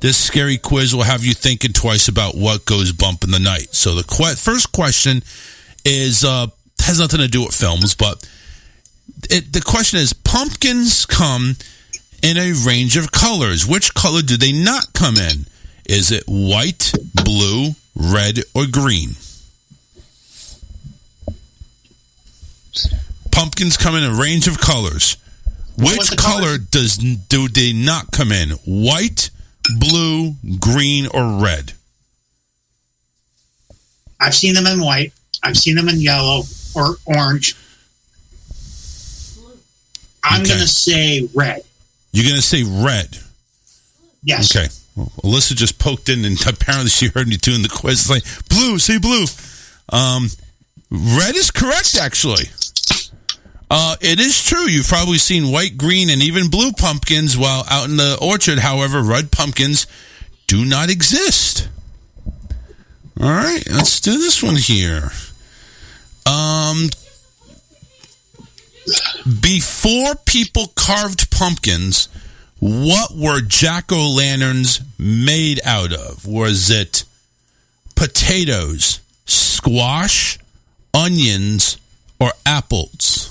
This scary quiz will have you thinking twice about what goes bump in the night. So the first question is has nothing to do with films, but the question is, pumpkins come in a range of colors. Which color do they not come in? Is it white, blue, red, or green? Pumpkins come in a range of colors. Which color do they not come in? White, blue, green, or red? I've seen them in white. I've seen them in yellow or orange. I'm going to say red. You're going to say red? Yes. Okay. Well, Alyssa just poked in, and apparently she heard me doing the quiz. It's like, blue, say blue. Red is correct, actually. It is true. You've probably seen white, green, and even blue pumpkins while out in the orchard. However, red pumpkins do not exist. All right, let's do this one here. Before people carved pumpkins, what were jack-o'-lanterns made out of? Was it potatoes, squash, onions, or apples?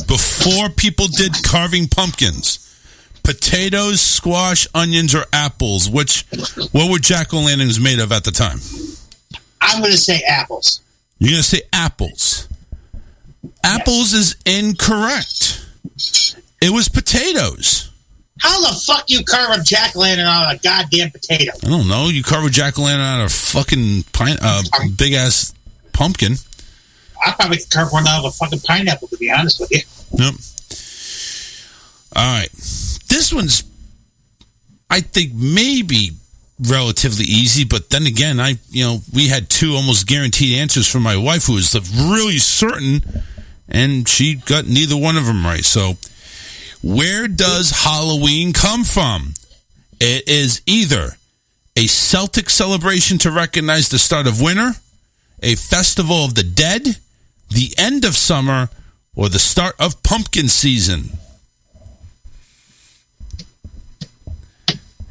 Before people did carving pumpkins, Potatoes, squash, onions, or apples? What were jack-o'-lanterns made of at the time? I'm going to say apples. You're going to say apples. Apples is incorrect. It was potatoes. How the fuck you carve a jack-o'-lantern out of a goddamn potato? I don't know. You carve a jack-o'-lantern out of a fucking big-ass pumpkin. I probably could carve one out of a fucking pineapple, to be honest with you. Yep. All right. This one's, I think, maybe relatively easy, but then again, we had two almost guaranteed answers from my wife, who was really certain, and she got neither one of them right. So, where does Halloween come from? It is either a Celtic celebration to recognize the start of winter, a festival of the dead, the end of summer, or the start of pumpkin season.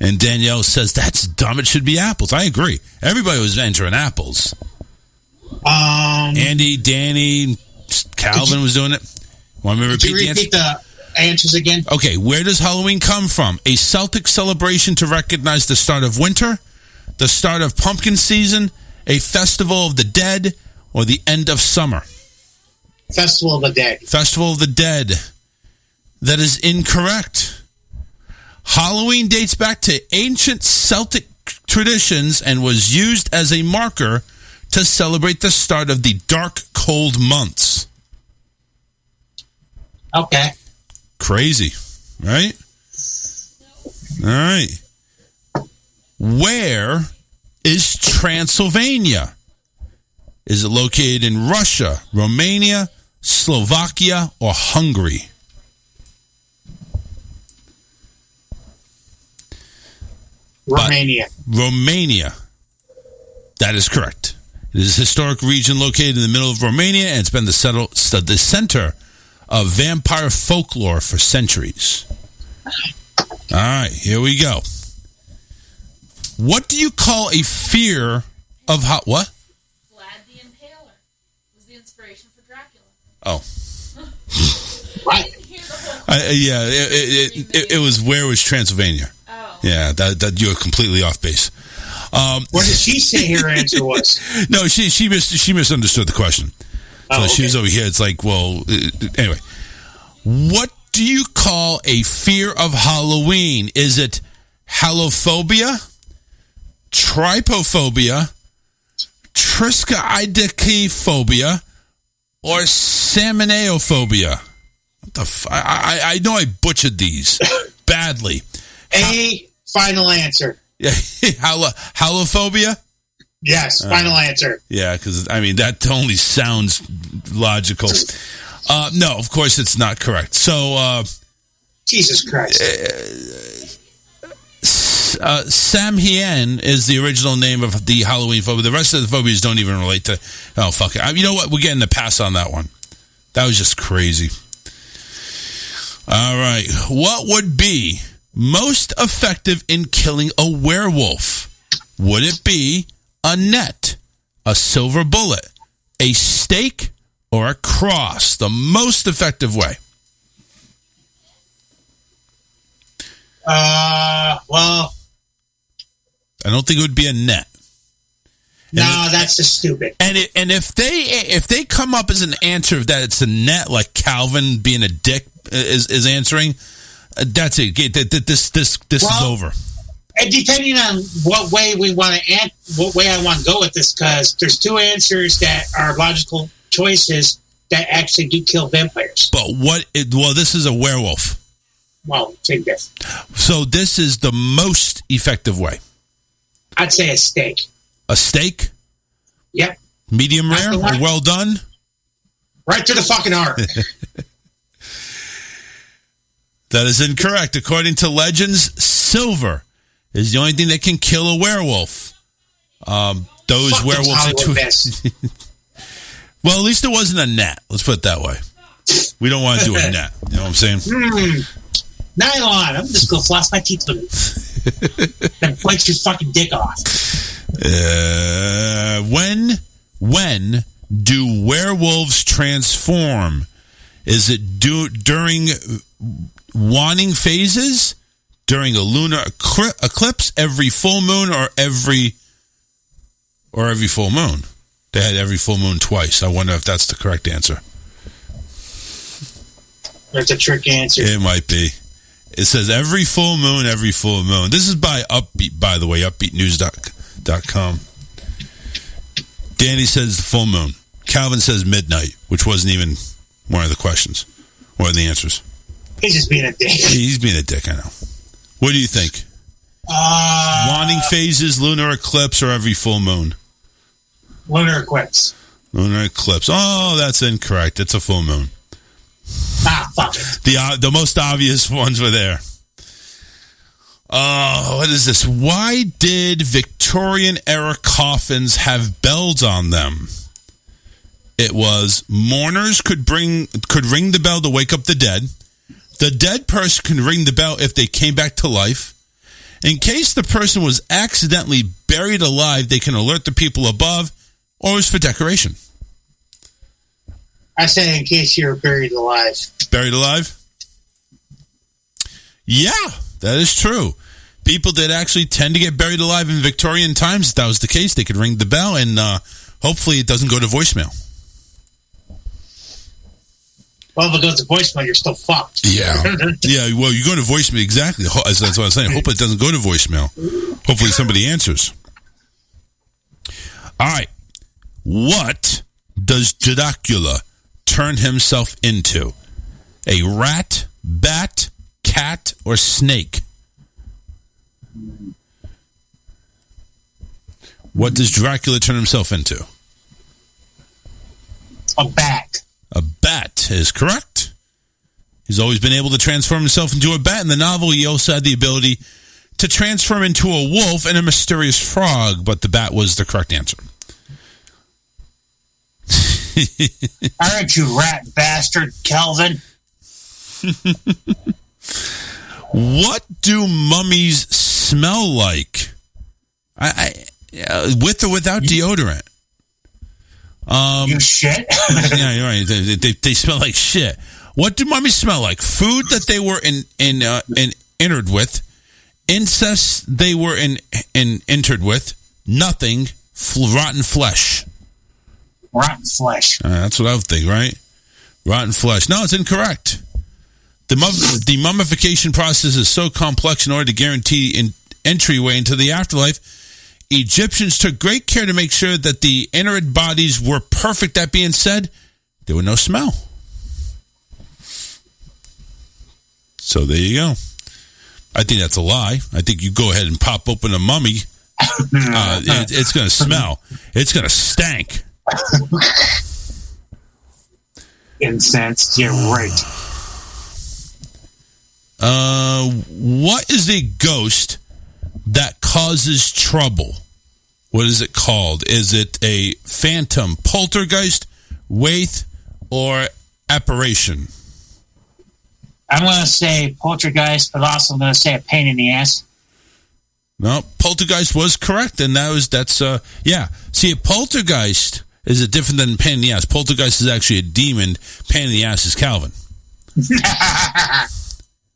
And Danielle says, that's dumb. It should be apples. I agree. Everybody was entering apples. Andy, Danny, Calvin was doing it. Want me to repeat the answers again? Okay, where does Halloween come from? A Celtic celebration to recognize the start of winter, the start of pumpkin season, a festival of the dead, or the end of summer? Festival of the Dead. Festival of the Dead. That is incorrect. Halloween dates back to ancient Celtic traditions and was used as a marker to celebrate the start of the dark, cold months. Okay. Crazy, right? All right. Where is Transylvania? Is it located in Russia, Romania, Slovakia, or Hungary? Romania. That is correct. It is a historic region located in the middle of Romania, and it's been the center of vampire folklore for centuries. All right, here we go. What do you call a fear of what? Vlad the Impaler was the inspiration for Dracula. Oh. Right. It was, where was Transylvania? Oh. Yeah, that you're completely off base. What did she say her answer was? No, she misunderstood the question. So she was over here. It's like, well, anyway. What do you call a fear of Halloween? Is it halophobia, trypophobia, triskaidekaphobia, or salmoneophobia? What the I know I butchered these badly. Final answer. Yeah, halophobia? Yes, final answer. Yeah, because, that only sounds logical. No, of course it's not correct. So, Jesus Christ. Samhain is the original name of the Halloween phobia. The rest of the phobias don't even relate to... Oh, fuck it. You know what? We're getting a pass on that one. That was just crazy. All right. What would be most effective in killing a werewolf? Would it be a net, a silver bullet, a stake, or a cross? The most effective way. Well, I don't think it would be a net. No, that's just stupid. And if they come up as an answer that it's a net, like Calvin being a dick is answering, that's it. This is over. And depending on what way I want to go with this, because there's two answers that are logical choices that actually do kill vampires. But this is a werewolf. Well, take this. So this is the most effective way. I'd say a steak. A steak? Yep. Medium rare or well done? Right to the fucking heart. That is incorrect. According to legends, silver is the only thing that can kill a werewolf. Those Fuck werewolves... Well, at least it wasn't a net. Let's put it that way. We don't want to do a net. You know what I'm saying? Nylon. I'm just going to floss my teeth with it. Then bite your fucking dick off. When do werewolves transform? Is it during wanting phases, during a lunar eclipse, every full moon, or every full moon? They had every full moon twice. I wonder if that's the correct answer. That's a trick answer. It might be. It says every full moon, every full moon. This is by Upbeat, by the way, upbeatnews.com. Danny says the full moon. Calvin says midnight, which wasn't even one of the questions or the answers. He's just being a dick. He's being a dick, I know. What do you think? Waning phases, lunar eclipse, or every full moon? Lunar eclipse. Lunar eclipse. Oh, that's incorrect. It's a full moon. Fuck it. The most obvious ones were there. What is this? Why did Victorian-era coffins have bells on them? It was mourners could ring the bell to wake up the dead. The dead person can ring the bell if they came back to life. In case the person was accidentally buried alive, they can alert the people above, or it was for decoration. I say in case you're buried alive. Buried alive? Yeah, that is true. People did actually tend to get buried alive in Victorian times. If that was the case, they could ring the bell, and hopefully it doesn't go to voicemail. Well, if it goes to voicemail, you're still fucked. Yeah. Yeah, well, you go to voicemail, exactly. That's what I'm saying. Hope it doesn't go to voicemail. Hopefully somebody answers. All right. What does Dracula turn himself into? A rat, bat, cat, or snake? What does Dracula turn himself into? A bat. A bat is correct. He's always been able to transform himself into a bat. In the novel, he also had the ability to transform into a wolf and a mysterious frog, but the bat was the correct answer. Aren't you rat bastard, Kelvin? What do mummies smell like? With or without deodorant? You shit? Yeah, you're right. They smell like shit. What do mummies smell like? Food that they were entered with, incest they were entered with, nothing, rotten flesh. Rotten flesh. That's what I would think, right? Rotten flesh. No, it's incorrect. The mummification process is so complex. In order to guarantee an entryway into the afterlife, Egyptians took great care to make sure that the inert bodies were perfect. That being said, there was no smell. So there you go. I think that's a lie. I think you go ahead and pop open a mummy. It's going to smell. It's going to stank. Incense. Yeah, right. What is a ghost that causes trouble? What is it called? Is it a phantom, poltergeist, wraith, or apparition? I'm going to say poltergeist, but also I'm going to say a pain in the ass. No, poltergeist was correct, and that's yeah. See, a poltergeist is it different than pain in the ass. Poltergeist is actually a demon. Pain in the ass is Calvin.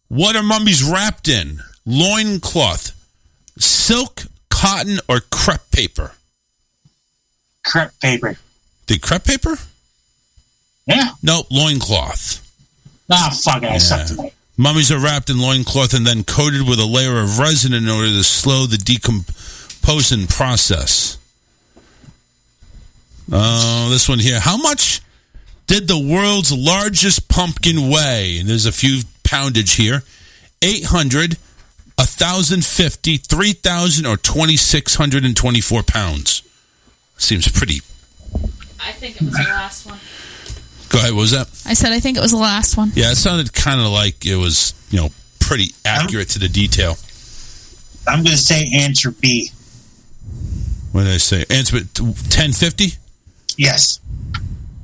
What are mummies wrapped in? Loincloth, silk, cotton, or crepe paper? Crepe paper. The crepe paper? Yeah. No, loincloth. Fuck it. I sucked tonight. Mummies are wrapped in loincloth and then coated with a layer of resin in order to slow the decomposing process. This one here. How much did the world's largest pumpkin weigh? And there's a few poundage here. 800, 1,050, 3,000, or 2,624 pounds. Seems pretty. I think it was the last one. Go ahead, what was that? I said I think it was the last one. Yeah, it sounded kind of like it was, pretty accurate to the detail. I'm going to say answer B. What did I say? Answer 1050? Yes.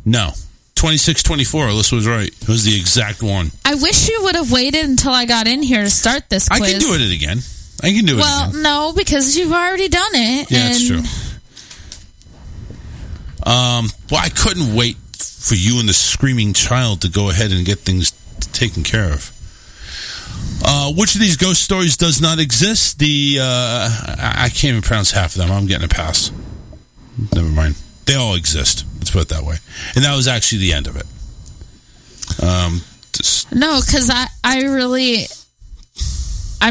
No. 2624. Alyssa was right. It was the exact one. I wish you would have waited until I got in here to start this quiz. I can do it again. I can do it again. Well, no, because you've already done it. Yeah, that's true. Well, I couldn't wait for you and the screaming child to go ahead and get things taken care of. Which of these ghost stories does not exist? I can't even pronounce half of them. I'm getting a pass. Never mind. They all exist. Let's put it that way. And that was actually the end of it. No, because I'm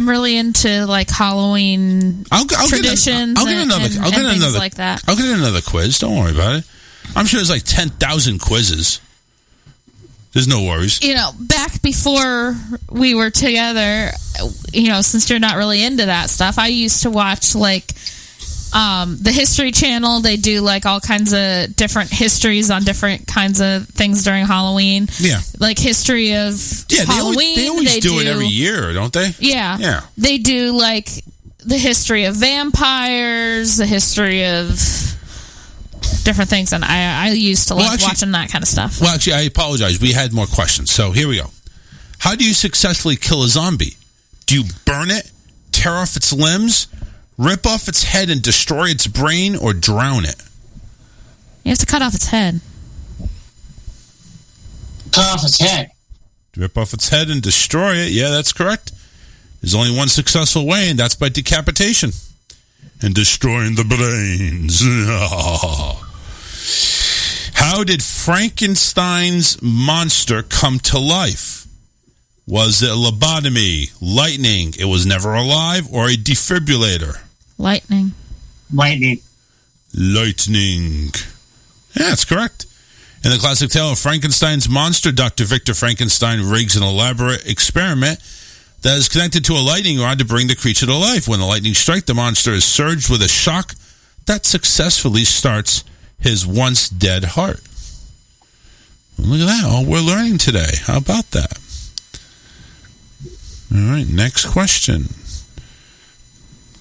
really into like Halloween traditions and things like that. I'll get another quiz. Don't worry about it. I'm sure there's like 10,000 quizzes. There's no worries. Back before we were together, since you're not really into that stuff, I used to watch like the History Channel. They do like all kinds of different histories on different kinds of things during Halloween. Yeah. Like history of Halloween. They always do it every year, don't they? Yeah. Yeah. They do like the history of vampires, the history of different things, and I used to like watching that kind of stuff. Well, actually, I apologize. We had more questions, so here we go. How do you successfully kill a zombie? Do you burn it, tear off its limbs, rip off its head and destroy its brain, or drown it? You have to cut off its head. Cut off its head. Rip off its head and destroy it. Yeah, that's correct. There's only one successful way, and that's by decapitation and destroying the brains. How did Frankenstein's monster come to life? Was it a lobotomy, lightning, it was never alive, or a defibrillator? Lightning. Yeah, that's correct. In the classic tale of Frankenstein's monster, Dr. Victor Frankenstein rigs an elaborate experiment that is connected to a lightning rod to bring the creature to life. When the lightning strikes, the monster is surged with a shock that successfully starts his once dead heart. Look at that. All we're learning today. How about that? All right, next question.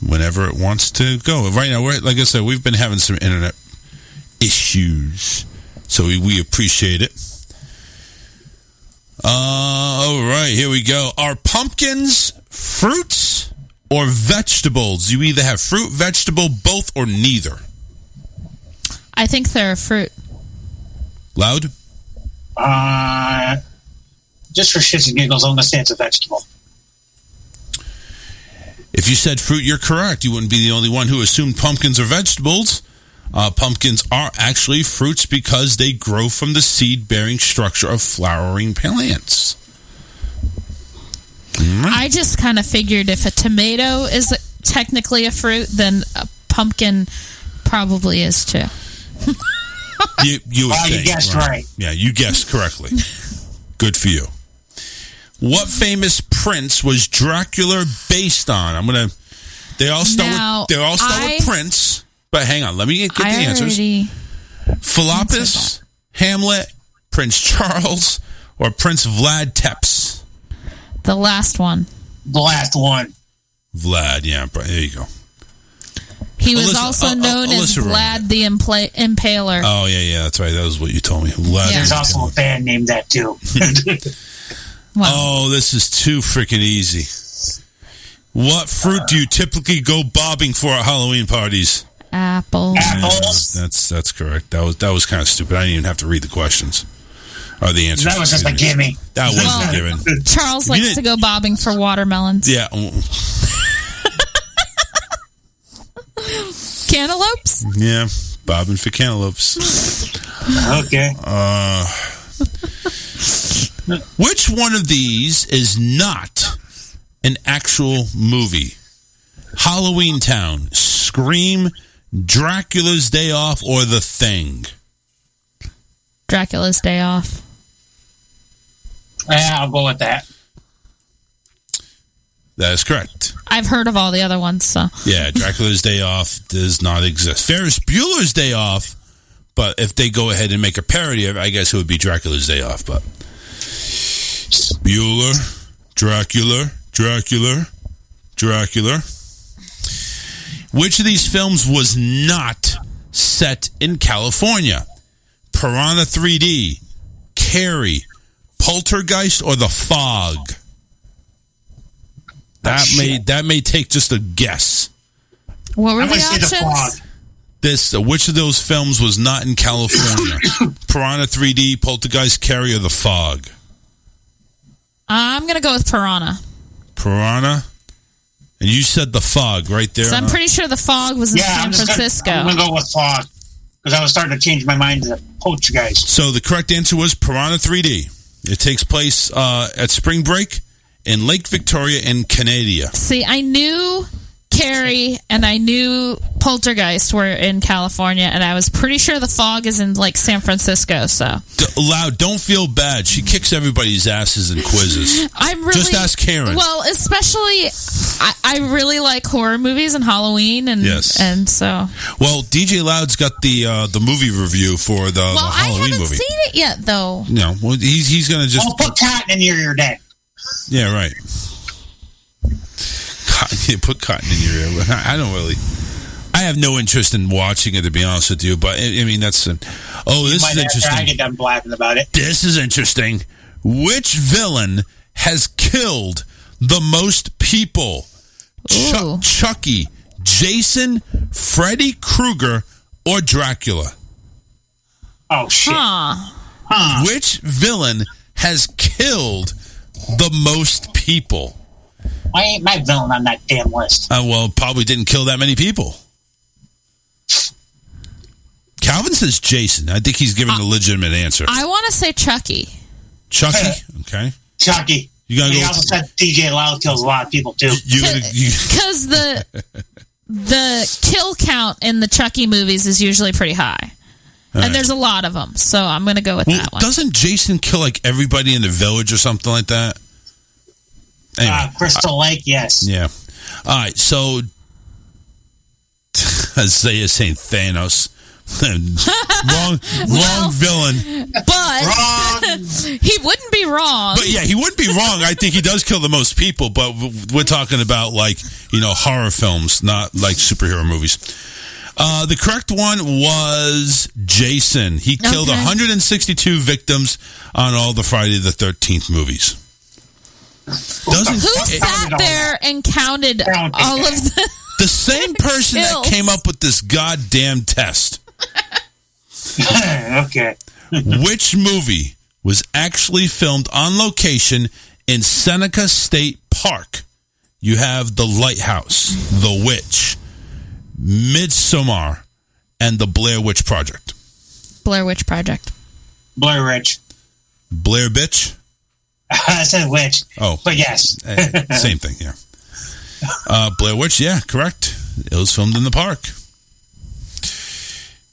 Whenever it wants to go. Right now, like I said, we've been having some internet issues, so we appreciate it. All right, here we go. Are pumpkins fruits or vegetables? You either have fruit, vegetable, both, or neither. I think they're a fruit. Loud? Just for shits and giggles, I'm going to say it's a vegetable. If you said fruit, you're correct. You wouldn't be the only one who assumed pumpkins are vegetables. Pumpkins are actually fruits because they grow from the seed-bearing structure of flowering plants. I just kind of figured if a tomato is technically a fruit, then a pumpkin probably is too. You guessed right. Yeah, you guessed correctly. Good for you. What famous prince was Dracula based on? They all start with Prince. But hang on, let me get the answers. Philopus, Hamlet, Prince Charles, or Prince Vlad Tepes? The last one. The last one. Vlad, yeah, there you go. He was also known as Vlad the Impaler. Oh, yeah, that's right. That was what you told me. Vlad. There's also a band named that, too. Oh, this is too freaking easy. What fruit do you typically go bobbing for at Halloween parties? Apples. Yeah, that's correct. That was kind of stupid. I didn't even have to read the questions or the answers. That was just a gimme. That wasn't a given. Charles likes to go bobbing for watermelons. Yeah. Cantaloupes? Yeah, bobbing for cantaloupes. Okay. Which one of these is not an actual movie? Halloween Town, Scream, Dracula's Day Off, or The Thing? Dracula's Day Off. Yeah, I'll go with that. That is correct. I've heard of all the other ones, so. Yeah, Dracula's Day Off does not exist. Ferris Bueller's Day Off, but if they go ahead and make a parody of it, I guess it would be Dracula's Day Off, but Bueller, Dracula. Which of these films was not set in California? Piranha 3D, Carrie, Poltergeist, or The Fog? That may take just a guess. What were the options? Which of those films was not in California? Piranha 3D, Poltergeist, Carrie, or The Fog? I'm going to go with Piranha. Piranha. And you said The Fog right there. So I'm pretty sure The Fog was in San Francisco. I'm going to go with Fog because I was starting to change my mind to Poltergeist. So the correct answer was Piranha 3D. It takes place at spring break in Lake Victoria in Canada. See, I knew Carrie and I knew Poltergeist were in California, and I was pretty sure The Fog is in like San Francisco. So Loud, don't feel bad. She kicks everybody's asses in quizzes. I'm really, just ask Karen. Well, especially I really like horror movies and Halloween, and and so. Well, DJ Loud's got the movie review for the Halloween I haven't movie. seen it yet, though. No, well, he's gonna just put cotton in your ear, Dad. Yeah, right. Put cotton in your ear. I don't really. I have no interest in watching it, to be honest with you. But I mean, that's. This is interesting. I get done blabbing about it. This is interesting. Which villain has killed the most people? Chucky, Jason, Freddy Krueger, or Dracula? Oh shit! Which villain has killed the most people? Why ain't my villain on that damn list? Well, probably didn't kill that many people. Calvin says Jason. I think he's giving a legitimate answer. I want to say Chucky. Chucky? Okay. Chucky. You gotta he go. Also said DJ Loud kills a lot of people too. Because the kill count in the Chucky movies is usually pretty high. And there's a lot of them, so I'm going to go with that one. Doesn't Jason kill like everybody in the village or something like that? Anyway, Crystal Lake, yes. Yeah. All right, so Isaiah saying Thanos. wrong villain. But he wouldn't be wrong. But yeah, he wouldn't be wrong. I think he does kill the most people, but we're talking about like, horror films, not like superhero movies. The correct one was Jason. He killed 162 victims on all the Friday the 13th movies. Who sat there and counted all of the same person that came up with this goddamn test? Okay. Which movie was actually filmed on location in Seneca State Park? You have The Lighthouse, The Witch, Midsommar, and The Blair Witch Project. Blair Witch Project. Blair Witch. Blair Bitch? I said witch. Oh. But yes. Same thing, yeah. Blair Witch, yeah, correct. It was filmed in the park.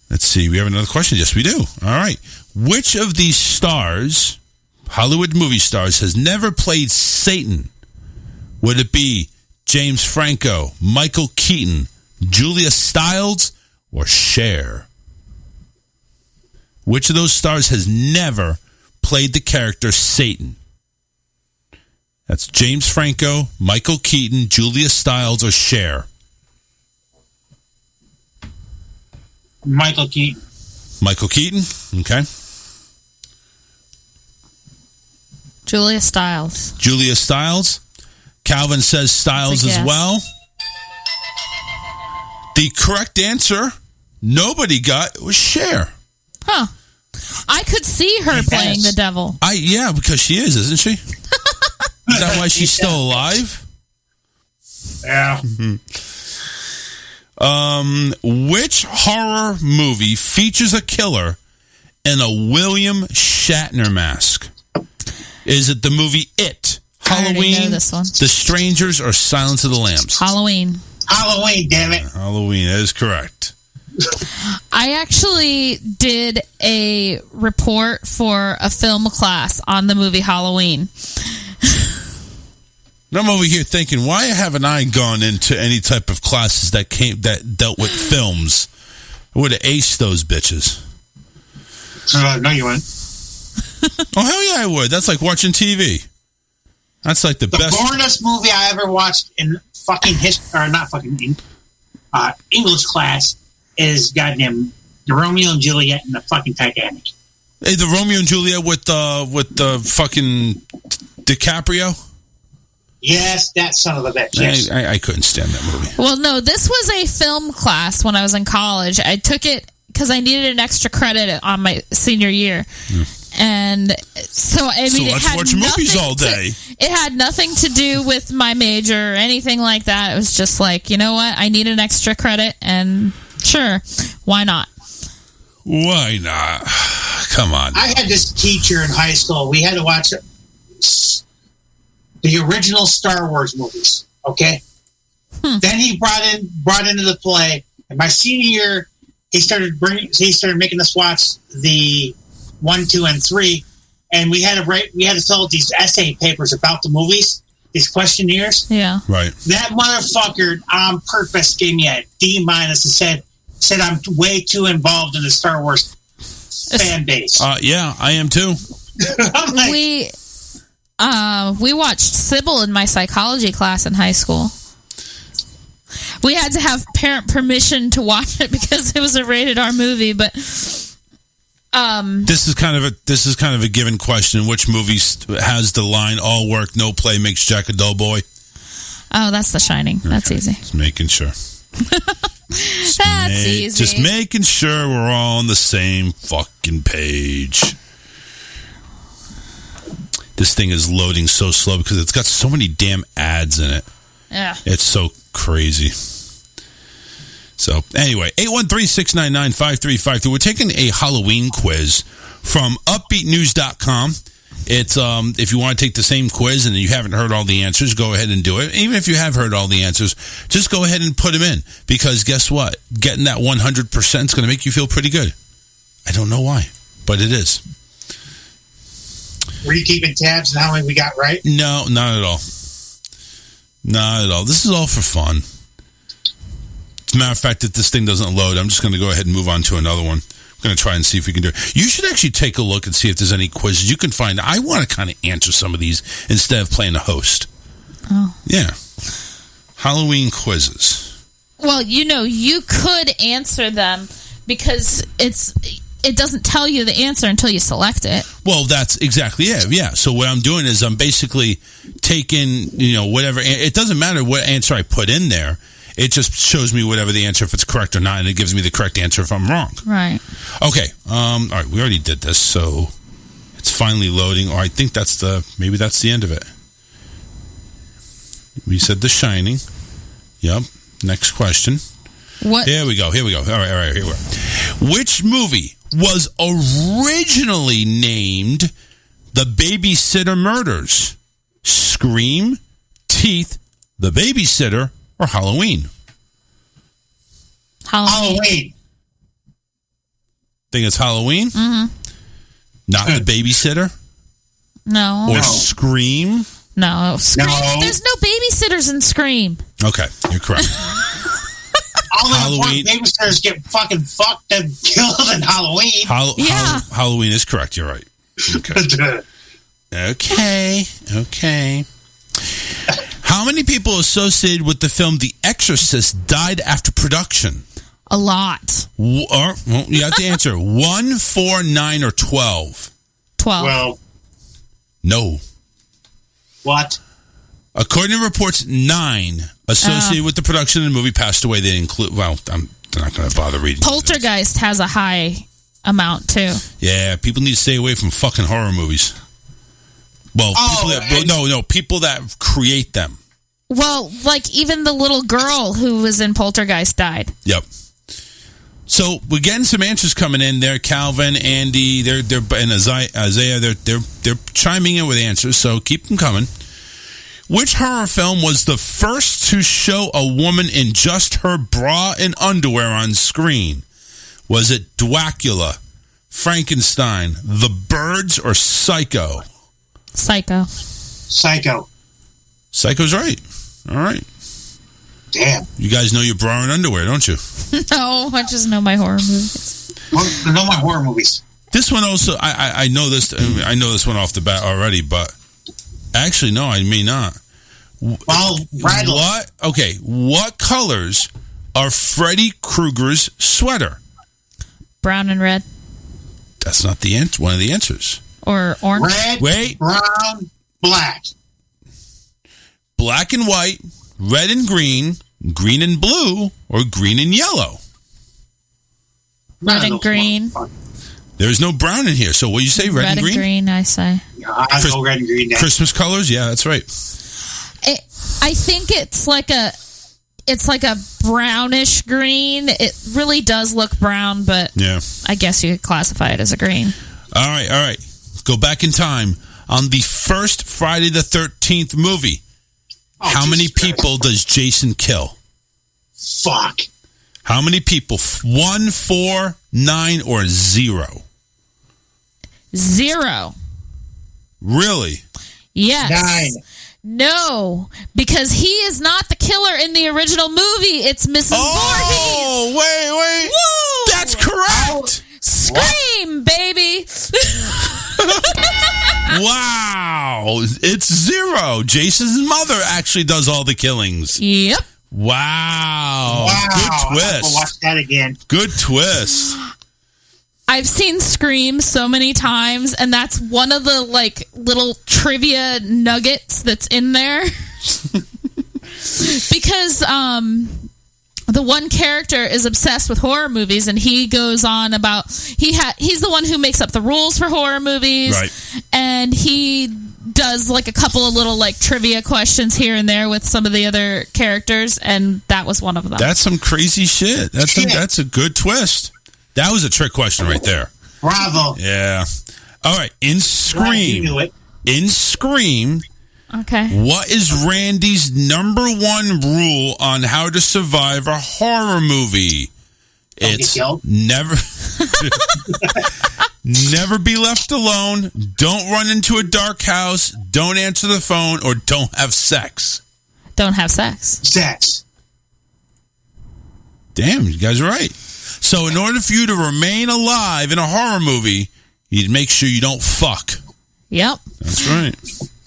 Let's see. We have another question. Yes, we do. All right. Which of these stars, Hollywood movie stars, has never played Satan? Would it be James Franco, Michael Keaton, Julia Stiles, or Cher? Which of those stars has never played the character Satan? That's James Franco, Michael Keaton, Julia Stiles, or Cher. Michael Keaton. Michael Keaton? Okay. Julia Stiles. Julia Stiles. Calvin says Stiles as well. The correct answer, nobody got, was Cher. Huh. I could see her playing the devil. Yeah, because she is, isn't she? Is that why she's still alive? Yeah. Which horror movie features a killer in a William Shatner mask? Is it the movie It, Halloween, this one. The Strangers, or Silence of the Lambs? Halloween. Halloween, damn it. Halloween, that is correct. I actually did a report for a film class on the movie Halloween. I'm over here thinking, why haven't I gone into any type of classes that dealt with films? I would have aced those bitches. No, you wouldn't. Oh, hell yeah, I would. That's like watching TV. That's like the best. The boringest movie I ever watched in fucking history, or not fucking English class, is goddamn the Romeo and Juliet and the fucking Titanic. Hey, the Romeo and Juliet with the fucking DiCaprio? Yes, that son of a bitch. Yes. I couldn't stand that movie. Well, no, this was a film class when I was in college. I took it because I needed an extra credit on my senior year. And so, I mean, So it let's had watch movies nothing all day. It had nothing to do with my major or anything like that. It was just like, you know what? I need an extra credit, and sure, why not? Why not? Come on. I had this teacher in high school. We had to watch the original Star Wars movies. Okay. Then he brought into the play. And my senior year, he started making us watch the 1, 2, and 3, and we had to fill out these essay papers about the movies, these questionnaires. Yeah. Right. That motherfucker on purpose gave me a D- and said I'm way too involved in the Star Wars fan base. Yeah, I am too. I'm like, We watched Sybil in my psychology class in high school. We had to have parent permission to watch it because it was a rated R movie, but This is kind of a given question. Which movie has the line "All work, no play makes Jack a dull boy"? oh, that's The Shining. That's easy. Just making sure. That's easy. Just making sure we're all on the same fucking page. This thing is loading so slow because it's got so many damn ads in it. Yeah. It's so crazy. So, anyway, 813-699-5353. We're taking a Halloween quiz from upbeatnews.com. It's if you want to take the same quiz and you haven't heard all the answers, go ahead and do it. Even if you have heard all the answers, just go ahead and put them in. Because guess what? Getting that 100% is going to make you feel pretty good. I don't know why, but it is. were you keeping tabs on how many we got right? No, not at all. Not at all. This is all for fun. As a matter of fact, if this thing doesn't load, I'm just going to go ahead and move on to another one. I'm going to try and see if we can do it. You should actually take a look and see if there's any quizzes you can find. I want to kind of answer some of these instead of playing the host. Oh. Yeah. Halloween quizzes. Well, you could answer them because it doesn't tell you the answer until you select it. Well, that's exactly it. Yeah. So what I'm doing is I'm basically taking, whatever. It doesn't matter what answer I put in there. It just shows me whatever the answer, if it's correct or not, and it gives me the correct answer if I'm wrong. Right. Okay. All right. We already did this, so it's finally loading. Or I think maybe that's the end of it. We said The Shining. Yep. Next question. What? Here we go. All right. Here we go. Which movie was originally named The Babysitter Murders? Scream, Teeth, The Babysitter, or Halloween? Halloween. Think it's Halloween? Mm-hmm. Not The Babysitter? No. Or Scream? No. Scream. No. There's no babysitters in Scream. Okay, you're correct. All the Halloween. important babysitters get fucking fucked and killed in Halloween. Halloween is correct. You're right. Okay. How many people associated with the film The Exorcist died after production? A lot. You have to answer. 1, 4, 9, or 12? 12. Well, no. what? According to reports, 9 associated with the production of the movie passed away. They include. Well, I'm not going to bother reading. Poltergeist has a high amount too. Yeah, people need to stay away from fucking horror movies. Well, people that create them. Well, like even the little girl who was in Poltergeist died. Yep. So we're getting some answers coming in there. Calvin, Andy, they're and Isaiah, they're chiming in with answers. So keep them coming. Which horror film was the first to show a woman in just her bra and underwear on screen? Was it Dracula, Frankenstein, The Birds, or Psycho? Psycho. Psycho's right. All right. Damn. You guys know your bra and underwear, don't you? No, I just know my horror movies. I know my horror movies. This one also, I know this. I know this one off the bat already, but actually, no, I may not. Well, rattle. What? Okay, what colors are Freddy Krueger's sweater? Brown and red. That's not the answer. One of the answers. Or orange. Red, Wait. brown, black. Black and white, red and green, green and blue, or green and yellow? Red and green. There's no brown in here. So what do you say? Red, and green? I say. I go red and green. Then. Christmas colors? Yeah, that's right. I think it's like a brownish green. It really does look brown, but yeah, I guess you could classify it as a green. All right. Go back in time. On the first Friday the 13th movie, how many people does Jason kill? Fuck. How many people? 1, 4, 9, or 0? 0. Really? Yes. 9. No, because he is not the killer in the original movie. It's Mrs. Voorhees. Oh, wait. Woo! That's correct. Scream, baby. Wow. It's 0. Jason's mother actually does all the killings. Yep. Wow. Good I'll twist. watch that again. Good twist. I've seen Scream so many times, and that's one of the little trivia nuggets that's in there. Because the one character is obsessed with horror movies, and he goes on about he's the one who makes up the rules for horror movies, right? And he does a couple of little trivia questions here and there with some of the other characters, and that was one of them. That's some crazy shit. That's a good twist. That was a trick question right there. Bravo. Yeah. All right. In Scream. Okay. What is Randy's number 1 rule on how to survive a horror movie? It's never never be left alone, don't run into a dark house, don't answer the phone, or don't have sex. Don't have sex. Sex. Damn, you guys are right. So in order for you to remain alive in a horror movie, you'd make sure you don't fuck. Yep. That's right.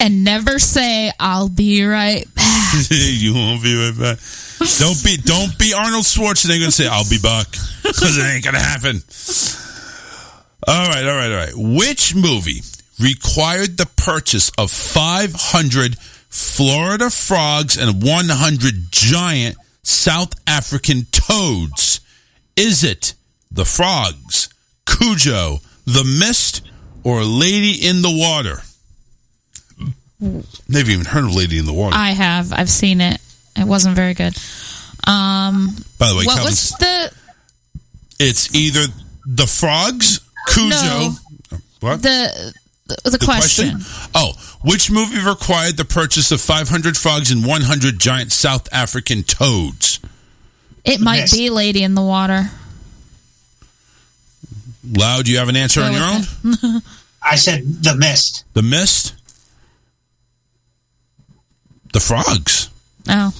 And never say, I'll be right back. You won't be right back. Don't be Arnold Schwarzenegger and say, I'll be back. Because it ain't going to happen. All right. Which movie required the purchase of 500 Florida frogs and 100 giant South African toads? Is it The Frogs, Cujo, The Mist, or Lady in the Water? Never even heard of Lady in the Water. I have. I've seen it. It wasn't very good. By the way, what was the... It's either The Frogs, Cujo... No. What? The question. Oh, which movie required the purchase of 500 frogs and 100 giant South African toads? It might be Lady in the Water. Loud, do you have an answer on your own? I said The Mist. The Mist? The Frogs. Oh.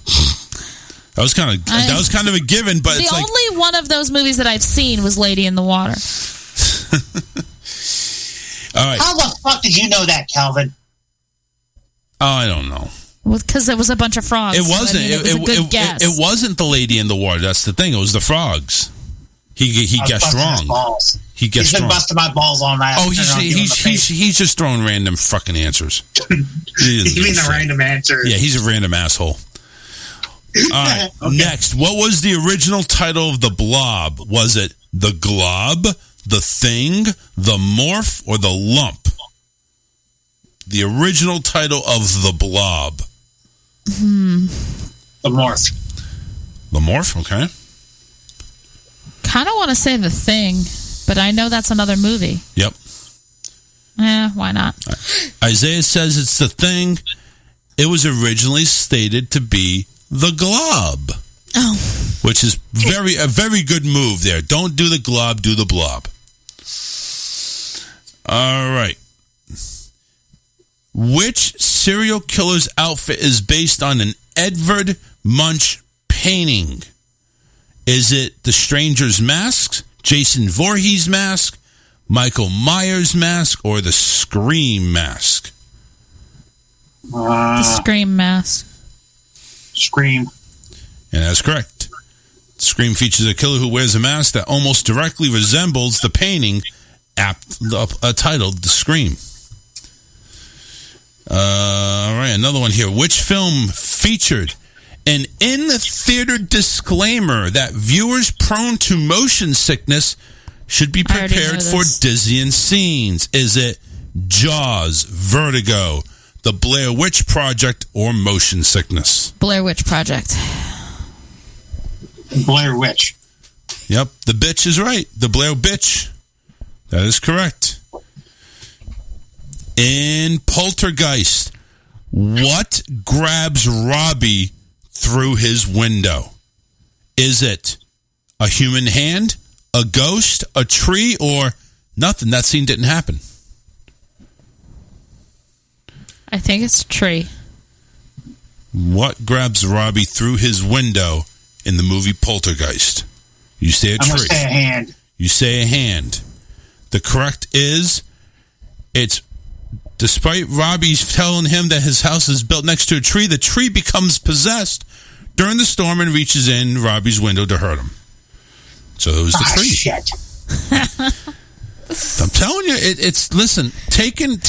That was kind of a given, but it's only one of those movies that I've seen was Lady in the Water. All right. How the fuck did you know that, Calvin? Oh, I don't know. Because there was a bunch of frogs. It wasn't. It was a good guess. It wasn't the Lady in the Water. That's the thing. It was the frogs. He guessed wrong. He's been busting my balls all night. Oh, he's just throwing random fucking answers. You mean the random answers? Yeah, he's a random asshole. All right. Okay. Next, what was the original title of the Blob? Was it The Glob, The Thing, The Morph, or The Lump? The original title of the Blob. The Morph. The Morph, okay. Kind of want to say The Thing, but I know that's another movie. Yep. Why not? Isaiah says it's The Thing. It was originally stated to be The Glob. Oh. Which is a very good move there. Don't do the glob, do the blob. All right. Which serial killer's outfit is based on an Edvard Munch painting? Is it The Stranger's Mask, Jason Voorhees' mask, Michael Myers' mask, or the Scream mask? The Scream mask. Scream. And that's correct. Scream features a killer who wears a mask that almost directly resembles the painting titled The Scream. All right, another one here. Which film featured an in-the-theater disclaimer that viewers prone to motion sickness should be I already know prepared for this. dizzying scenes? Is it Jaws, Vertigo, The Blair Witch Project, or motion sickness? Blair Witch Project. Blair Witch. Yep, the bitch is right. The Blair Bitch. That is correct. In Poltergeist, what grabs Robbie through his window? Is it a human hand, a ghost, a tree, or nothing? That scene didn't happen. I think it's a tree. What grabs Robbie through his window in the movie Poltergeist? You say a I'm tree. going to say a hand. You say a hand. The correct is, it's despite Robbie's telling him that his house is built next to a tree, the tree becomes possessed during the storm and reaches in Robbie's window to hurt him. So it was the tree. Shit. I'm telling you, it's listen, taking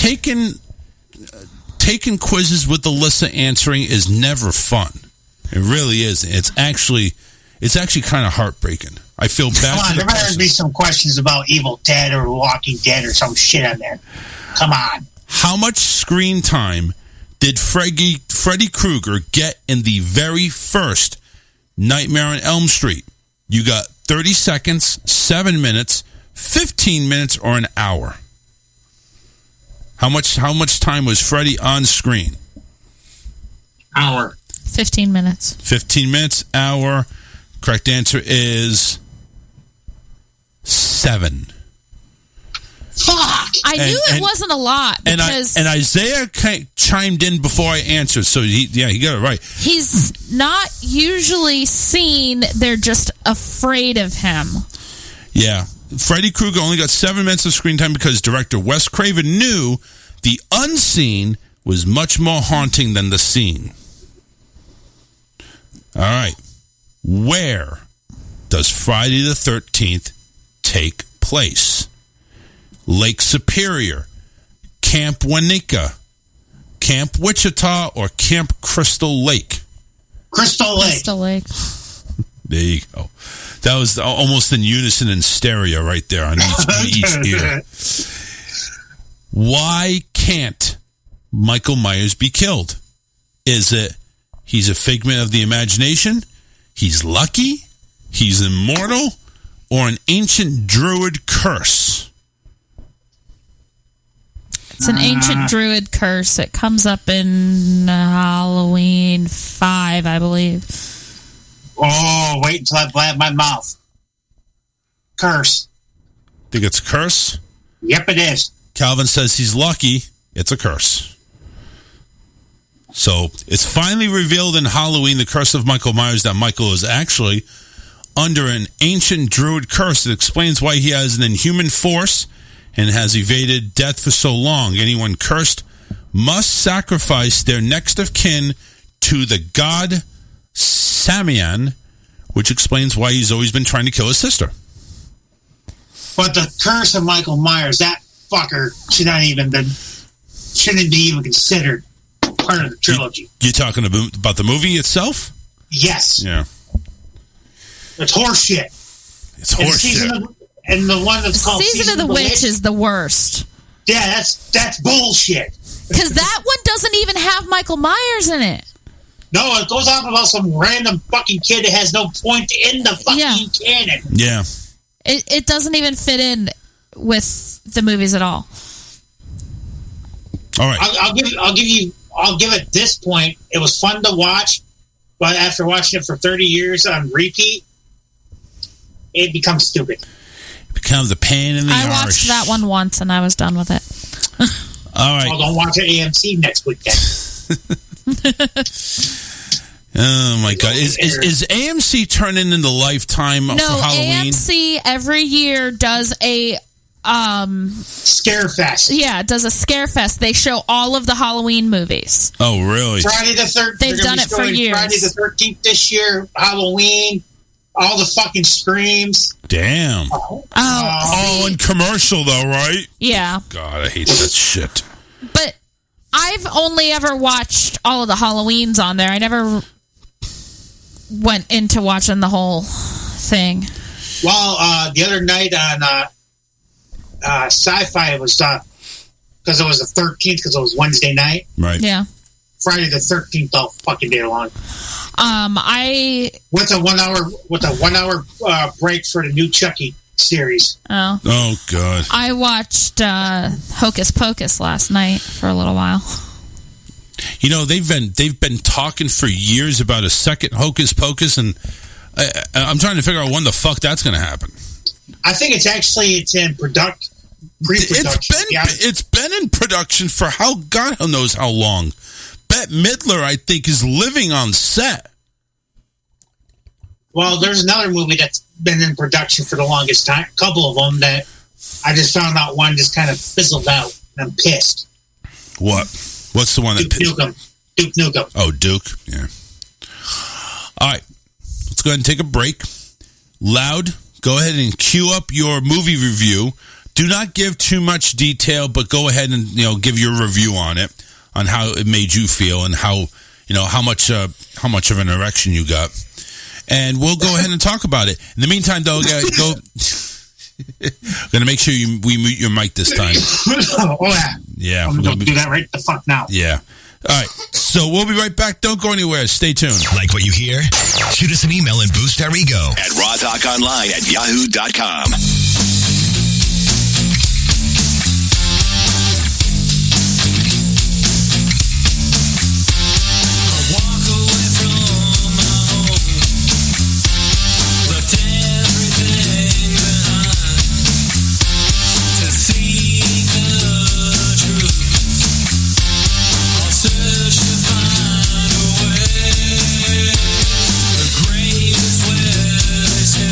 quizzes with Alyssa answering is never fun. It really is. It's actually kind of heartbreaking. I feel bad. Come on, there better be some questions about Evil Dead or Walking Dead or some shit on there. Come on. How much screen time did Freddy Krueger get in the very first Nightmare on Elm Street? You got 30 seconds, 7 minutes, 15 minutes, or an hour. How much time was Freddy on screen? Hour. 15 minutes. 15 minutes, hour. Correct answer is 7. Fuck! I knew it wasn't a lot because and Isaiah chimed in before I answered, so he got it right. he's not usually seen. They're just afraid of him. Yeah. Freddy Krueger only got 7 minutes of screen time because director Wes Craven knew the unseen was much more haunting than the seen. All right. Where does Friday the 13th take place? Lake Superior, Camp Winnetka, Camp Wichita, or Camp Crystal Lake? Crystal Lake. Crystal Lake. There you go. That was almost in unison in stereo right there on each ear. Why can't Michael Myers be killed? Is it he's a figment of the imagination, he's lucky, he's immortal, or an ancient druid curse? It's an ancient druid curse. It comes up in Halloween 5, I believe. Oh, wait until I blab my mouth. Curse. Think it's a curse? Yep, it is. Calvin says he's lucky. It's a curse. So it's finally revealed in Halloween, the curse of Michael Myers, that Michael is actually under an ancient druid curse. It explains why he has an inhuman force and has evaded death for so long. Anyone cursed must sacrifice their next of kin to the god Samian, which explains why he's always been trying to kill his sister. But the curse of Michael Myers, that fucker shouldn't be even considered part of the trilogy. You're talking about the movie itself? Yes. Yeah. It's horseshit. It's horseshit. And the one that's called Season of the Witch is the worst. Yeah, that's bullshit. Because that one doesn't even have Michael Myers in it. No, it goes off about some random fucking kid that has no point in the fucking canon. Yeah. It doesn't even fit in with the movies at all. All right. I'll give it this point. It was fun to watch, but after watching it for 30 years on repeat, it becomes stupid. It becomes a pain in the arse. I watched that one once and I was done with it. All right. Well, don't watch it AMC next week then. Oh my God! Is AMC turning into Lifetime for Halloween? AMC every year does a Scare Fest. Yeah, it does a Scare Fest. They show all of the Halloween movies. Oh, really? Friday the 13th. They've done it for years. Friday the 13th this year. Halloween. All the fucking screams. Damn. Oh, and commercial though, right? Yeah. God, I hate that shit. But I've only ever watched all of the Halloweens on there. I never went into watching the whole thing. Well, the other night on Sci-Fi, it was because it was the 13th, because it was Wednesday night. Right. Yeah. Friday the 13th all fucking day long. With a 1 hour break for the new Chucky series. Oh God. I watched Hocus Pocus last night for a little while. You know, they've been talking for years about a second Hocus Pocus, and I'm trying to figure out when the fuck that's going to happen. I think it's in pre-production. It's been in production for God knows how long. Bette Midler, I think, is living on set. Well, there's another movie that's been in production for the longest time. A couple of them that I just found out one just kind of fizzled out. And I'm pissed. What? What's the one that... Duke Nukem. Oh, Duke. Yeah. All right. Let's go ahead and take a break. Loud, go ahead and cue up your movie review. Do not give too much detail, but go ahead and give your review on it, on how it made you feel, and how much of an erection you got. And we'll go ahead and talk about it. In the meantime, though, go... Gonna make sure we mute your mic this time. Oh, yeah. Yeah. I'm going to do that right the fuck now. Yeah. All right. So we'll be right back. Don't go anywhere. Stay tuned. Like what you hear? Shoot us an email and boost our ego at rawtalkonline@yahoo.com. The grave is where they say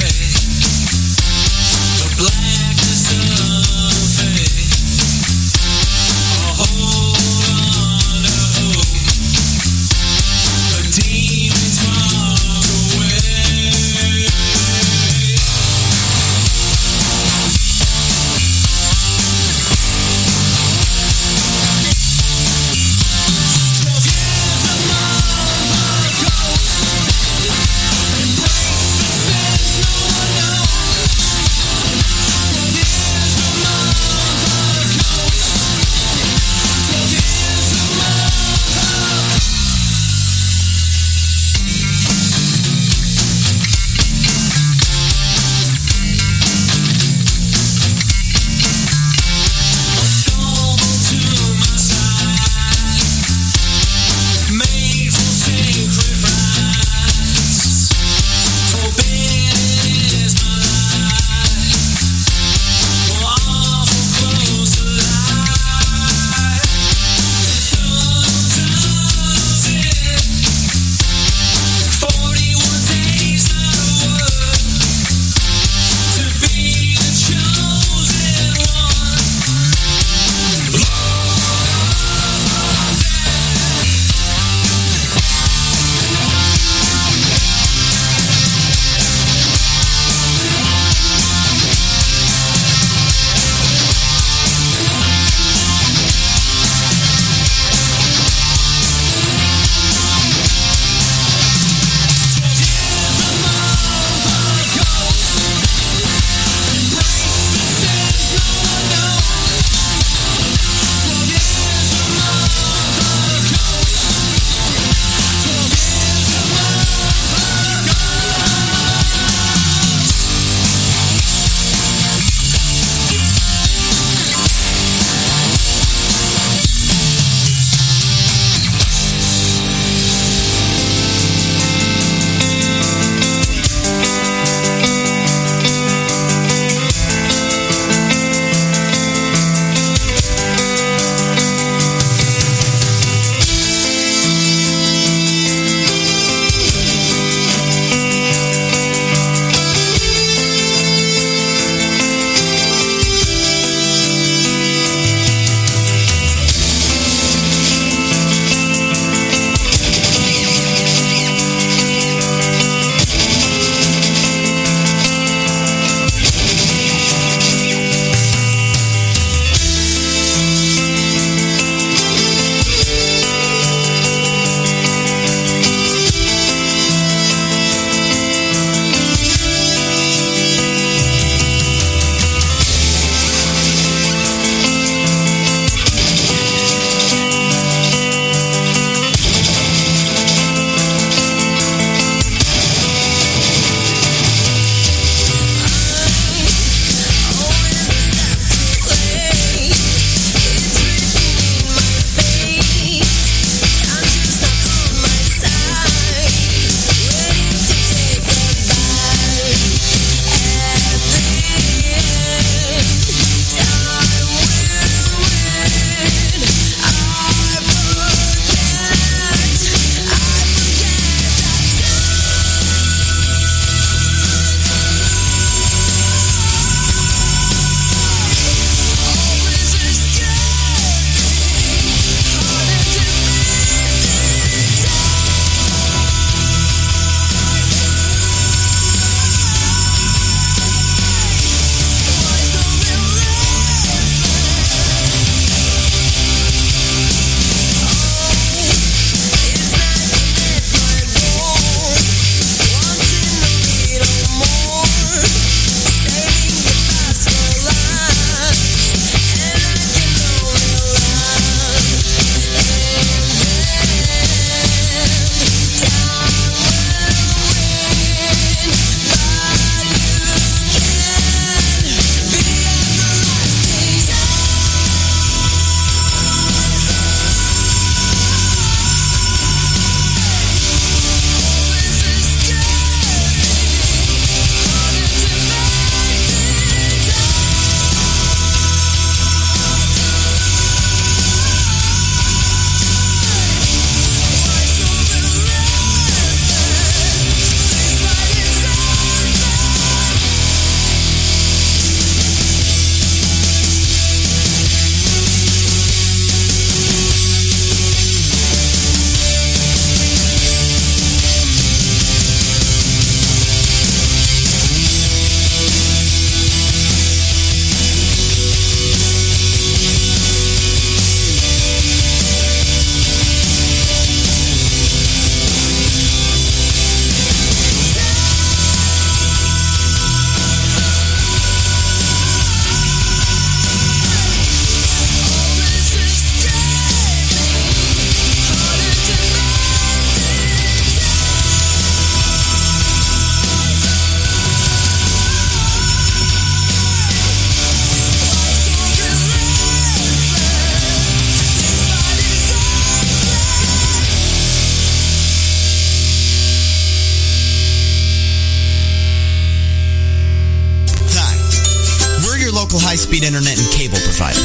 local high-speed internet and cable provider.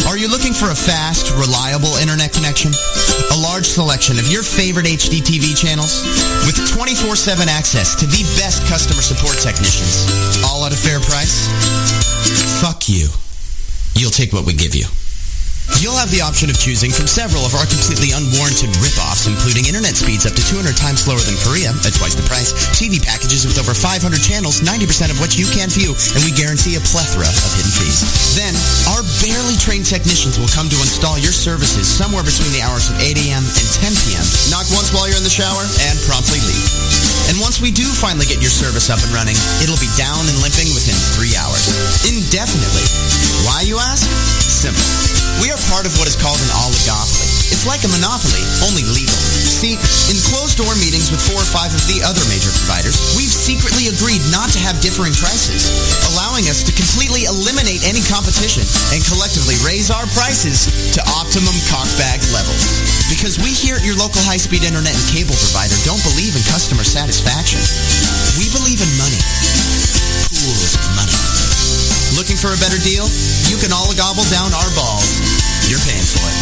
Are you looking for a fast, reliable internet connection? A large selection of your favorite HD TV channels? With 24/7 access to the best customer support technicians, all at a fair price? Fuck you. You'll take what we give you. You'll have the option of choosing from several of our completely unwarranted rip-offs, including internet speeds up to 200 times slower than Korea at twice the price, TV packages with over 500 channels, 90% of which you can't view, and we guarantee a plethora of hidden fees. Then, our barely trained technicians will come to install your services somewhere between the hours of 8 a.m. and 10 p.m. Knock once while you're in the shower, and promptly leave. And once we do finally get your service up and running, it'll be down and limping within 3 hours. Indefinitely. Why, you ask? Simple. We are part of what is called an oligopoly. It's like a monopoly, only legal. See, in closed-door meetings with 4 or 5 of the other major providers, we've secretly agreed not to have differing prices, allowing us to completely eliminate any competition and collectively raise our prices to optimum cockbag levels. Because we here at your local high-speed internet and cable provider don't believe in customer satisfaction. We believe in money. Pools of money. Looking for a better deal? You can gobble down our balls. You're paying for it.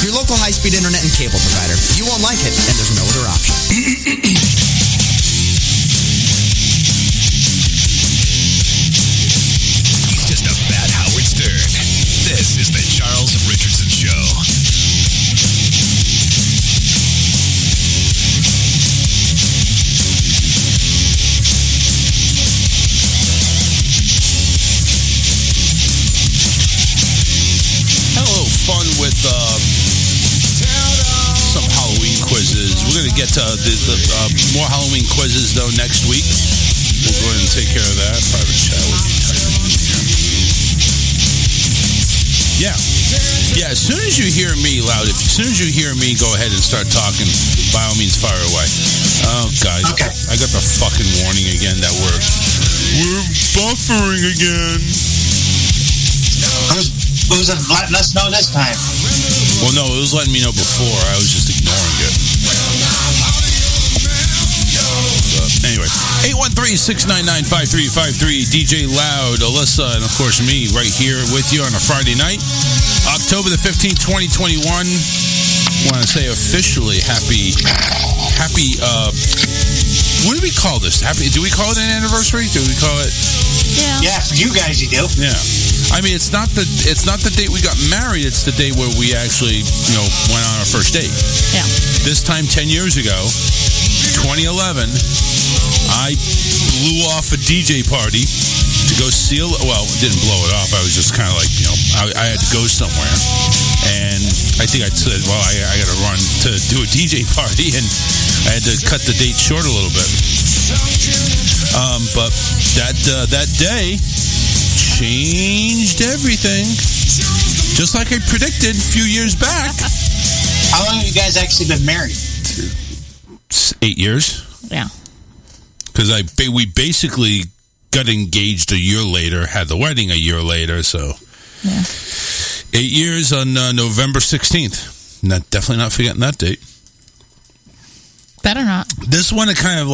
Your local high-speed internet and cable provider. You won't like it, and there's no other option. He's just a fat Howard Stern. This is the Charles Richardson Show. Fun with some Halloween quizzes. We're going to get to the more Halloween quizzes, though, next week. We'll go ahead and take care of that. Private chat with you. Yeah, as soon as you hear me loud, as soon as you hear me, go ahead and start talking. By all means, fire away. Oh, guys. Okay. I got the fucking warning again that we're buffering again. Who's letting us know this time? Well, no, it was letting me know before. I was just ignoring it. Anyway, 813-699-5353, DJ Loud, Alyssa, and of course me right here with you on a Friday night, October the 15th, 2021. I want to say officially happy, what do we call this? Do we call it an anniversary? Do we call it? Yeah, for you guys you do. Yeah. I mean, it's not the date we got married. It's the day where we actually, went on our first date. Yeah. This time 10 years ago, 2011, I blew off a DJ party to go seal. Well, didn't blow it off. I was just kind of like, I had to go somewhere, and I think I said, well, I got to run to do a DJ party, and I had to cut the date short a little bit. But that day changed everything, just like I predicted a few years back. How long have you guys actually been married? 8 years. Yeah. Because we basically got engaged a year later, had the wedding a year later, so 8 years on November 16th. Definitely not forgetting that date. Better not. This one, it kind of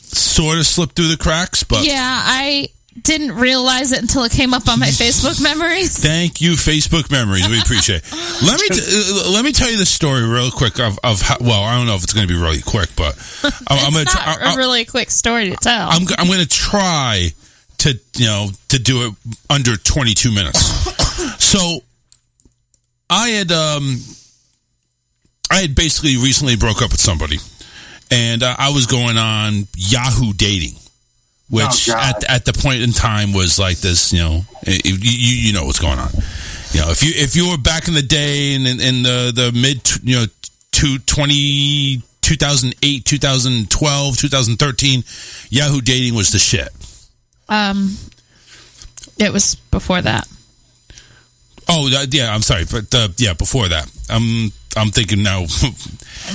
sort of slipped through the cracks, but yeah, I didn't realize it until it came up on my Facebook memories. Thank you, Facebook memories. We appreciate it. Let me tell you the story real quick of how, well, I don't know if it's going to be really quick, but I'm going to try. A really quick story to tell. I'm going to try to do it under 22 minutes. So I had basically recently broke up with somebody, and I was going on Yahoo Dating, which at the point in time was like this, you know what's going on. If you were back in the day in the mid 2008, 2012, 2013, Yahoo Dating was the shit. It was before that. Oh, yeah, I'm sorry, but before that. I'm thinking now.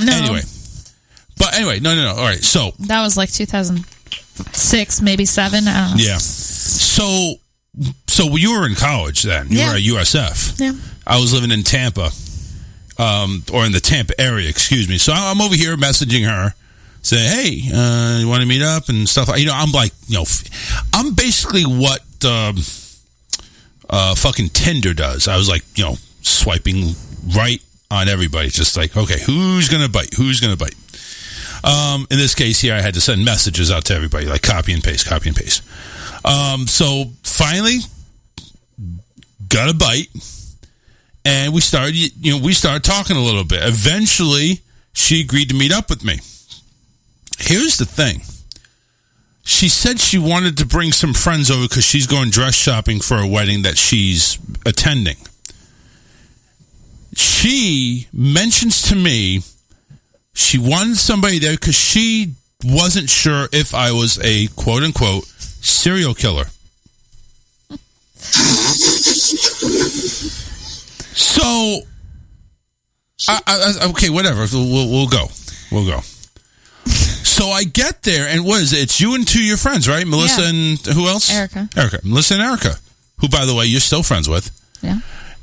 No. Anyway, no. All right, so that was like 2006, maybe 7. I don't know. Yeah. So you were in college then. You were at USF. Yeah. I was living in Tampa, or in the Tampa area, excuse me. So I'm over here messaging her, say, hey, you want to meet up and stuff. I'm like, I'm basically what fucking Tinder does. I was like, swiping right on everybody. Just like, okay, who's going to bite? Who's going to bite? In this case here, I had to send messages out to everybody, like copy and paste. So finally, got a bite, and we started talking a little bit. Eventually, she agreed to meet up with me. Here's the thing. She said she wanted to bring some friends over because she's going dress shopping for a wedding that she's attending. She mentions to me she wanted somebody there because she wasn't sure if I was a quote-unquote serial killer. So, okay, whatever. We'll go. So I get there, and what is it? It's you and two of your friends, right? Melissa and who else? Erica. Melissa and Erica, who, by the way, you're still friends with. Yeah.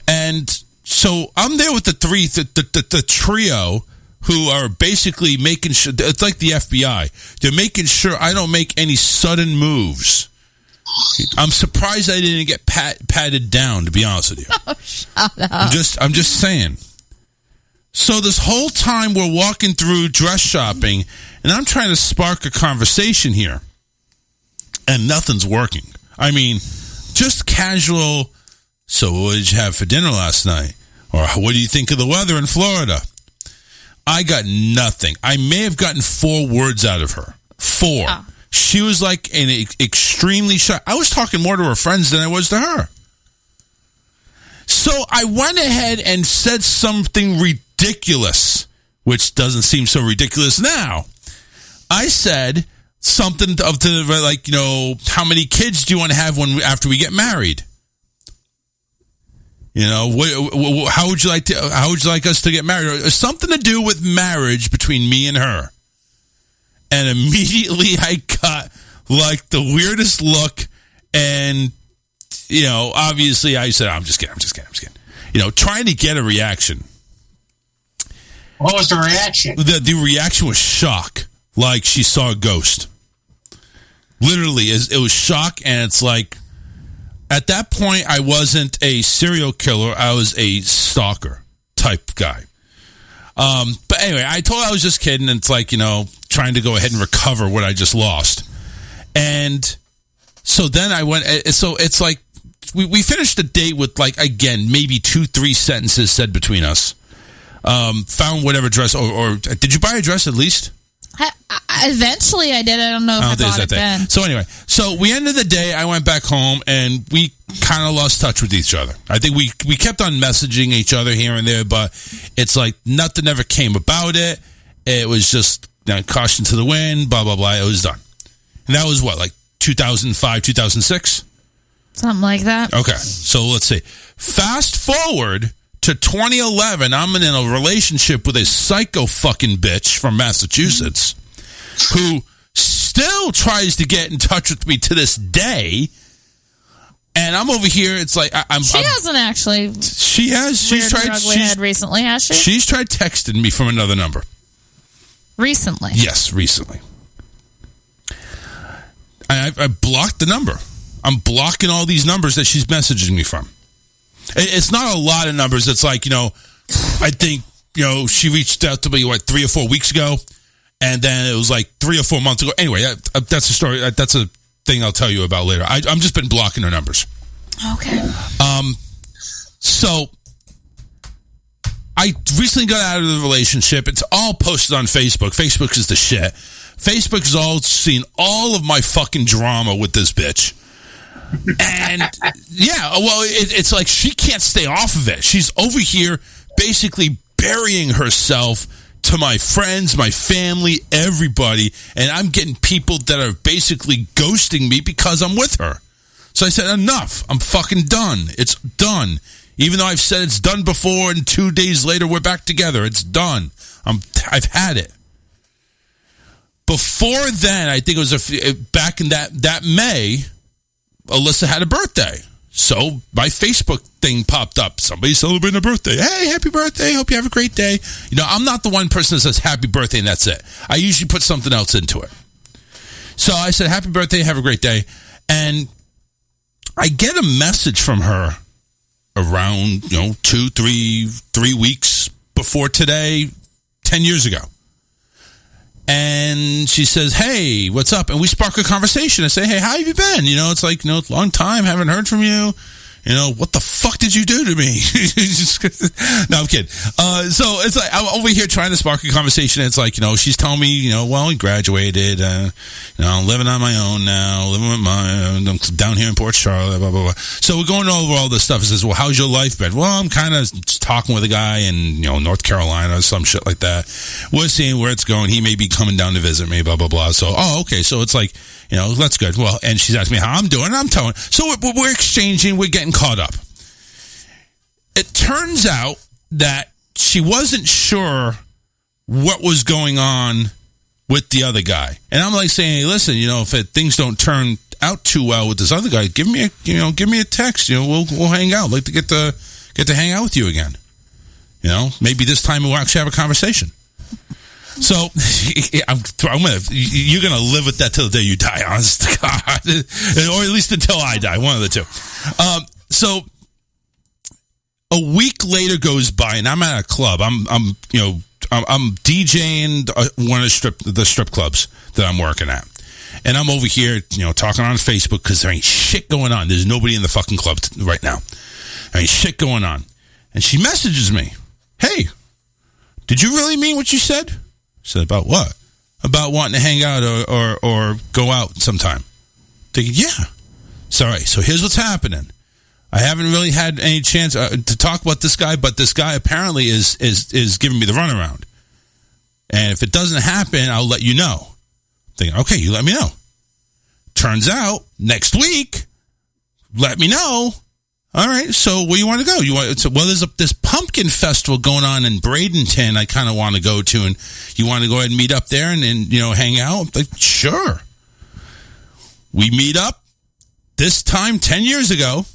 And so I'm there with the trio who are basically making sure, it's like the FBI. They're making sure I don't make any sudden moves. I'm surprised I didn't get patted down, to be honest with you. Oh, shut up. I'm just saying. So this whole time we're walking through dress shopping, and I'm trying to spark a conversation here, and nothing's working. I mean, just casual, so what did you have for dinner last night? Or what do you think of the weather in Florida? I got nothing. I may have gotten 4 words out of her. 4. Oh. She was like extremely shy. I was talking more to her friends than I was to her. So I went ahead and said something ridiculous, which doesn't seem so ridiculous now. I said something of the like, how many kids do you want to have after we get married? How would you like us to get married? Or something to do with marriage between me and her. And immediately I got like the weirdest look, and obviously I said, I'm just kidding. Trying to get a reaction. What was the reaction? The reaction was shock, like she saw a ghost. Literally, it was shock, and it's like, at that point, I wasn't a serial killer. I was a stalker type guy. But anyway, I told her I was just kidding. And it's like, trying to go ahead and recover what I just lost. And so then I went. So it's like we finished the date with like, again, maybe 2-3 sentences said between us. Found whatever dress, or did you buy a dress at least? Eventually I did. I don't know if I bought it then. So anyway, so we ended the day. I went back home, and we kind of lost touch with each other. I think we kept on messaging each other here and there, but it's like nothing ever came about it. It was just caution to the wind, blah, blah, blah. It was done. And that was what, like 2005, 2006? Something like that. Okay, so let's see. Fast forward to 2011, I'm in a relationship with a psycho fucking bitch from Massachusetts who still tries to get in touch with me to this day. And I'm over here. It's like she hasn't actually. She has. She's tried. She's recently, has she? She's tried texting me from another number. Recently. Yes, recently. I blocked the number. I'm blocking all these numbers that she's messaging me from. It's not a lot of numbers. It's like, I think, she reached out to me, 3 or 4 weeks ago. And then it was like 3 or 4 months ago. Anyway, that's a story. That's a thing I'll tell you about later. I'm just been blocking her numbers. Okay. So I recently got out of the relationship. It's all posted on Facebook. Facebook is the shit. Facebook has all seen all of my fucking drama with this bitch. And yeah, well, it's like she can't stay off of it. She's over here basically burying herself to my friends, my family, everybody. And I'm getting people that are basically ghosting me because I'm with her. So I said, enough. I'm fucking done. It's done. Even though I've said it's done before, and 2 days later we're back together. It's done. I've had it. Before then, I think it was back in that May, Alyssa had a birthday. So my Facebook thing popped up. Somebody celebrating a birthday. Hey, happy birthday. Hope you have a great day. I'm not the one person that says happy birthday and that's it. I usually put something else into it. So I said, happy birthday. Have a great day. And I get a message from her around, 2-3 weeks before today, 10 years ago. And she says, hey, what's up? And we spark a conversation. I say, hey, how have you been? It's like, long time, haven't heard from you. What the fuck did you do to me? No, I'm kidding. So it's like, I'm over here trying to spark a conversation. It's like, she's telling me, well, he graduated, I'm living on my own now, I'm down here in Port Charlotte, blah, blah, blah. So we're going over all this stuff. It says, well, how's your life been? Well, I'm kind of talking with a guy in, North Carolina or some shit like that. We're seeing where it's going. He may be coming down to visit me, blah, blah, blah. So, okay. So it's like, that's good. Well, and she's asking me how I'm doing, and I'm telling. So we're exchanging, we're getting caught up. It turns out that she wasn't sure what was going on with the other guy. And I'm like saying, hey, listen, if things don't turn out too well with this other guy, give me a text. We'll hang out. I'd like to get to hang out with you again. Maybe this time we'll actually have a conversation. So you're gonna live with that till the day you die, honest to God, or at least until I die, one of the two. So a week later goes by, and I'm at a club. I'm DJing one of the strip clubs that I'm working at, and I'm over here, talking on Facebook because there ain't shit going on. There's nobody in the fucking club right now. There ain't shit going on, and she messages me, "Hey, did you really mean what you said?" I said, about what? About wanting to hang out or go out sometime. Thinking, yeah. So, all right, so here's what's happening. I haven't really had any chance to talk about this guy, but this guy apparently is giving me the runaround. And if it doesn't happen, I'll let you know. Thinking, okay, you let me know. Turns out, next week, let me know. All right, so where you want to go? There's this pumpkin festival going on in Bradenton I kind of want to go to, and you want to go ahead and meet up there and hang out? Like, sure. We meet up this time 10 years ago.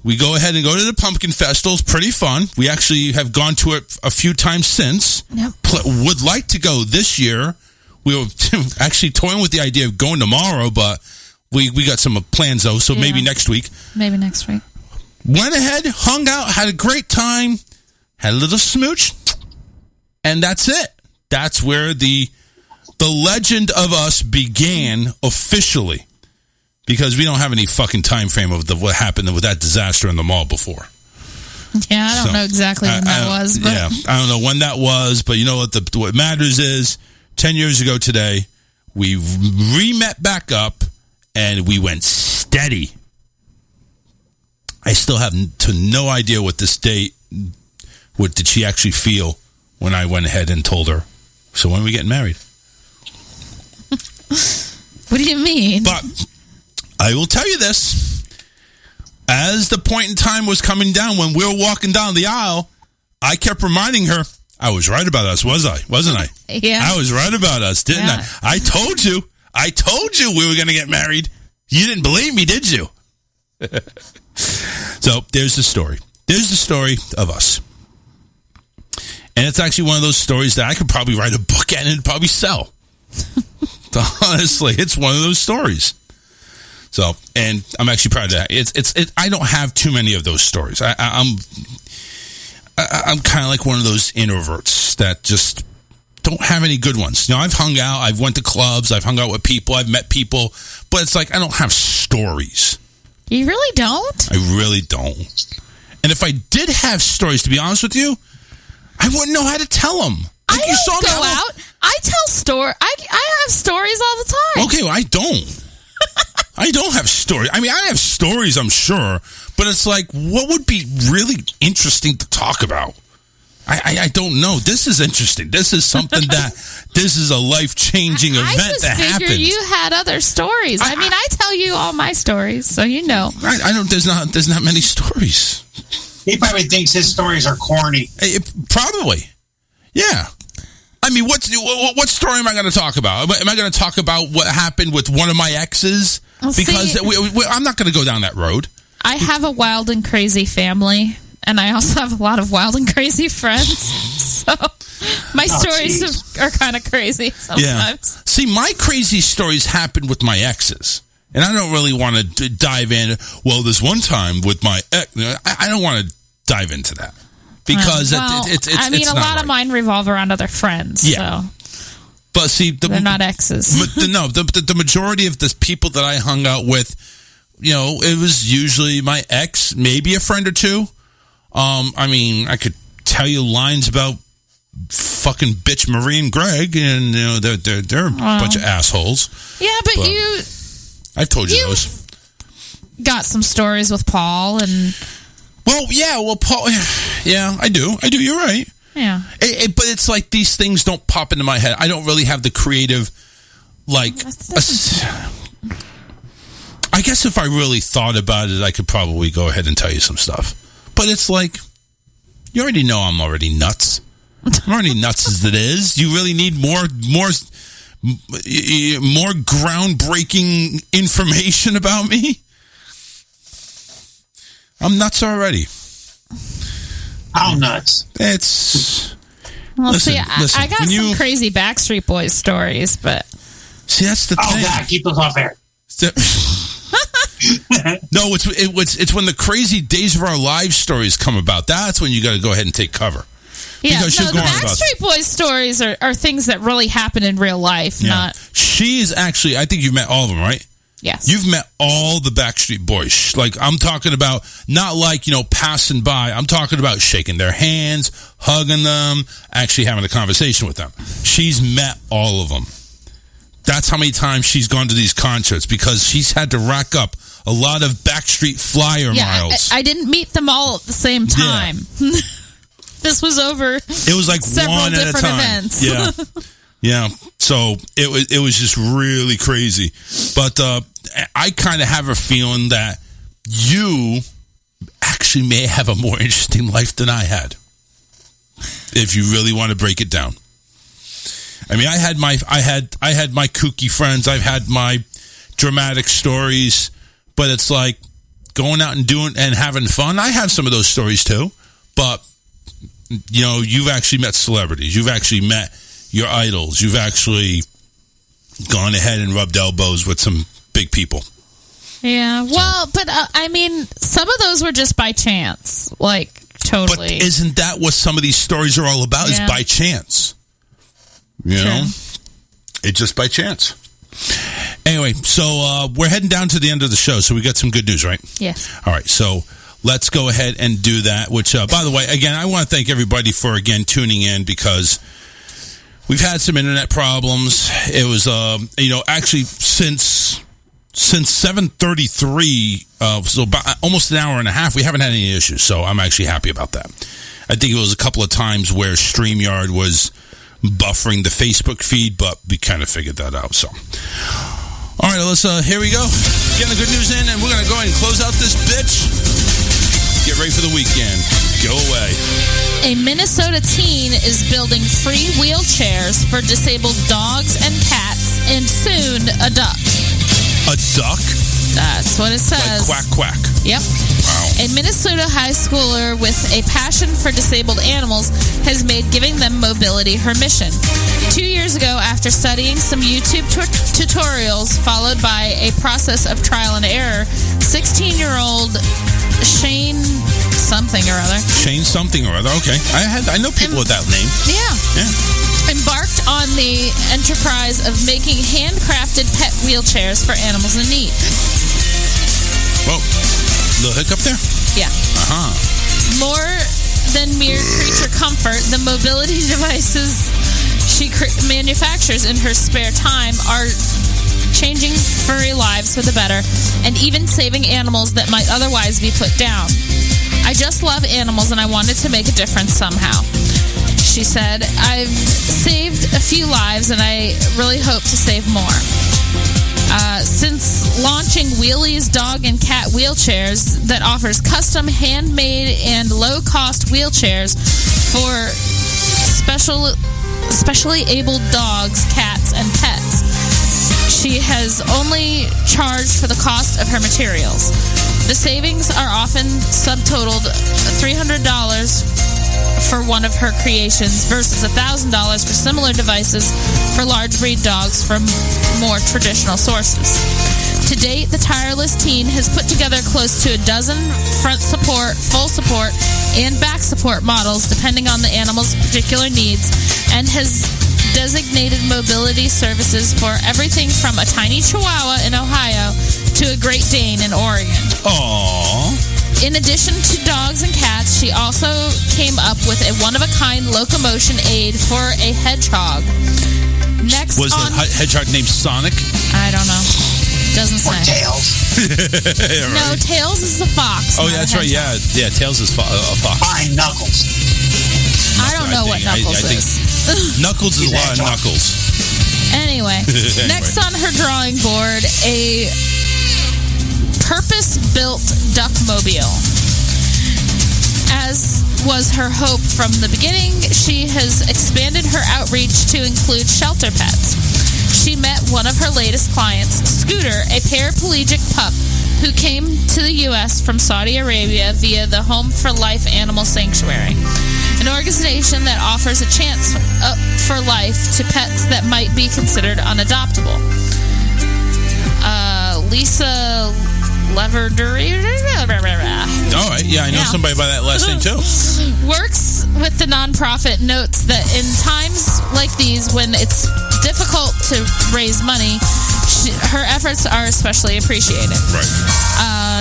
We go ahead and go to the pumpkin festival. It's pretty fun. We actually have gone to it a few times since. Yep. Would like to go this year. We were actually toying with the idea of going tomorrow, but we got some plans though, so maybe next week. Maybe next week. Went ahead, hung out, had a great time, had a little smooch, and that's it. That's where the legend of us began officially, because we don't have any fucking time frame of what happened with that disaster in the mall before. Yeah, I don't know exactly when that was. But. Yeah, I don't know when that was, but you know what? What matters is 10 years ago today, we re-met back up, and we went steady. I still have no idea what this date, what did she actually feel when I went ahead and told her. So when are we getting married? What do you mean? But I will tell you this. As the point in time was coming down, when we were walking down the aisle, I kept reminding her, I was right about us, wasn't I? Yeah. I was right about us, didn't I? I told you we were going to get married. You didn't believe me, did you? So there's the story. There's the story of us. And it's actually one of those stories that I could probably write a book and it'd probably sell. Honestly, it's one of those stories. So, and I'm actually proud of that. I don't have too many of those stories. I'm kind of like one of those introverts that just don't have any good ones. I've hung out, I've went to clubs, I've hung out with people, I've met people, but it's like I don't have stories. You really don't? I really don't. And if I did have stories, to be honest with you, I wouldn't know how to tell them. Like I don't go out. I tell stories. I have stories all the time. Okay, well, I don't. I don't have stories. I mean, I have stories, I'm sure, but it's like, what would be really interesting to talk about? I don't know. This is interesting. This is something this is a life-changing event that happened. I just figured you had other stories. I mean, I tell you all my stories, so you know. I don't. There's not many stories. He probably thinks his stories are corny. Probably. Yeah. I mean, what story am I going to talk about? Am I going to talk about what happened with one of my exes? Because I'm not going to go down that road. I have a wild and crazy family, and I also have a lot of wild and crazy friends. So my stories are kind of crazy sometimes. Yeah. See, my crazy stories happen with my exes. And I don't really want to dive in. Well, there's one time with my ex. I don't want to dive into that because it's I mean, it's a not lot right. of mine revolve around other friends. Yeah. So. But see, They're not exes. the majority of the people that I hung out with, it was usually my ex, maybe a friend or two. I mean, I could tell you lines about fucking bitch Marie and Greg, and they're a bunch of assholes. Yeah, but I've told you those. Got some stories with Paul and. Well, Paul. Yeah, I do. You're right. Yeah. But it's like these things don't pop into my head. I don't really have the creative, I guess if I really thought about it, I could probably go ahead and tell you some stuff. But it's like, you already know I'm already nuts. I'm already nuts as it is. You really need more groundbreaking information about me? I'm nuts already. How nuts? It's... Listen, listen, I got some crazy Backstreet Boys stories, but... See, that's the thing. Oh, God, keep those off air. No, it's when the crazy Days of Our Lives stories come about. That's when you got to go ahead and take cover. Yeah, because the Backstreet Boys stories are things that really happen in real life, not... She's actually... I think you've met all of them, right? Yes. You've met all the Backstreet Boys. Like, I'm talking about, not like, passing by. I'm talking about shaking their hands, hugging them, actually having a conversation with them. She's met all of them. That's how many times she's gone to these concerts, because she's had to rack up a lot of Backstreet Flyer miles. I didn't meet them all at the same time. Yeah. This was over. It was like several one at a different time. Events. Yeah. Yeah, so it was just really crazy. But I kind of have a feeling that you actually may have a more interesting life than I had, if you really want to break it down. I mean, I had my kooky friends. I've had my dramatic stories, but it's like going out and doing and having fun. I have some of those stories too, but you've actually met celebrities. You've actually met your idols. You've actually gone ahead and rubbed elbows with some big people. Yeah, well, but I mean, some of those were just by chance, totally. But isn't that what some of these stories are all about? Yeah. Is by chance. It's just by chance. Anyway, so we're heading down to the end of the show, so we got some good news, right? Yes. All right, so let's go ahead and do that, which, by the way, again, I want to thank everybody for, tuning in, because we've had some internet problems. It was, actually since 7:33, so about almost an hour and a half, we haven't had any issues. So I'm actually happy about that. I think it was a couple of times where StreamYard was buffering the Facebook feed, but we kind of figured that out. So, all right, Alyssa, here we go. Getting the good news in, and we're going to go ahead and close out this bitch. Get ready for the weekend. Go away. A Minnesota teen is building free wheelchairs for disabled dogs and cats, and soon a duck. A duck? That's what it says. Like quack, quack. Yep. Wow. A Minnesota high schooler with a passion for disabled animals has made giving them mobility her mission. 2 years ago, after studying some YouTube tutorials followed by a process of trial and error, 16-year-old Shane something or other. Shane something or other. Okay. I know people with that name. Yeah. Embarked on the enterprise of making handcrafted pet wheelchairs for animals in need. Whoa. Little hiccup there? Yeah. Uh-huh. More than mere creature comfort, the mobility devices she manufactures in her spare time are changing furry lives for the better, and even saving animals that might otherwise be put down. I just love animals, and I wanted to make a difference somehow. She said, I've saved a few lives, and I really hope to save more. Since launching Wheelie's dog and cat wheelchairs that offers custom handmade and low-cost wheelchairs for specially abled dogs, cats, and pets, she has only charged for the cost of her materials. The savings are often subtotaled $300 for one of her creations versus $1,000 for similar devices for large breed dogs from more traditional sources. To To date, the tireless teen has put together close to a dozen front support, full support, and back support models depending on the animal's particular needs, and has designated mobility services for everything from a tiny Chihuahua in Ohio to a Great Dane in Oregon. Aww. In addition to dogs and cats, she also came up with a one-of-a-kind locomotion aid for a hedgehog. Next Was on... the hedgehog named Sonic? I don't know. Doesn't say. Or Tails. Yeah, No, right. Tails is the fox. Oh, not yeah, that's a right. hedgehog. Yeah, Tails is a fox. Fine, Knuckles. I don't know what Knuckles I think is. Knuckles is a lot of knuckles. Anyway, next on her drawing board, a purpose-built duckmobile. As was her hope from the beginning, she has expanded her outreach to include shelter pets. She met one of her latest clients, Scooter, a paraplegic pup who came to the U.S. from Saudi Arabia via the Home for Life Animal Sanctuary, an organization that offers a chance for life to pets that might be considered unadoptable. Lisa Leverdury. All right, yeah, I know somebody by that last name too. Works with the nonprofit, notes that in times like these when it's difficult to raise money, her efforts are especially appreciated. Right.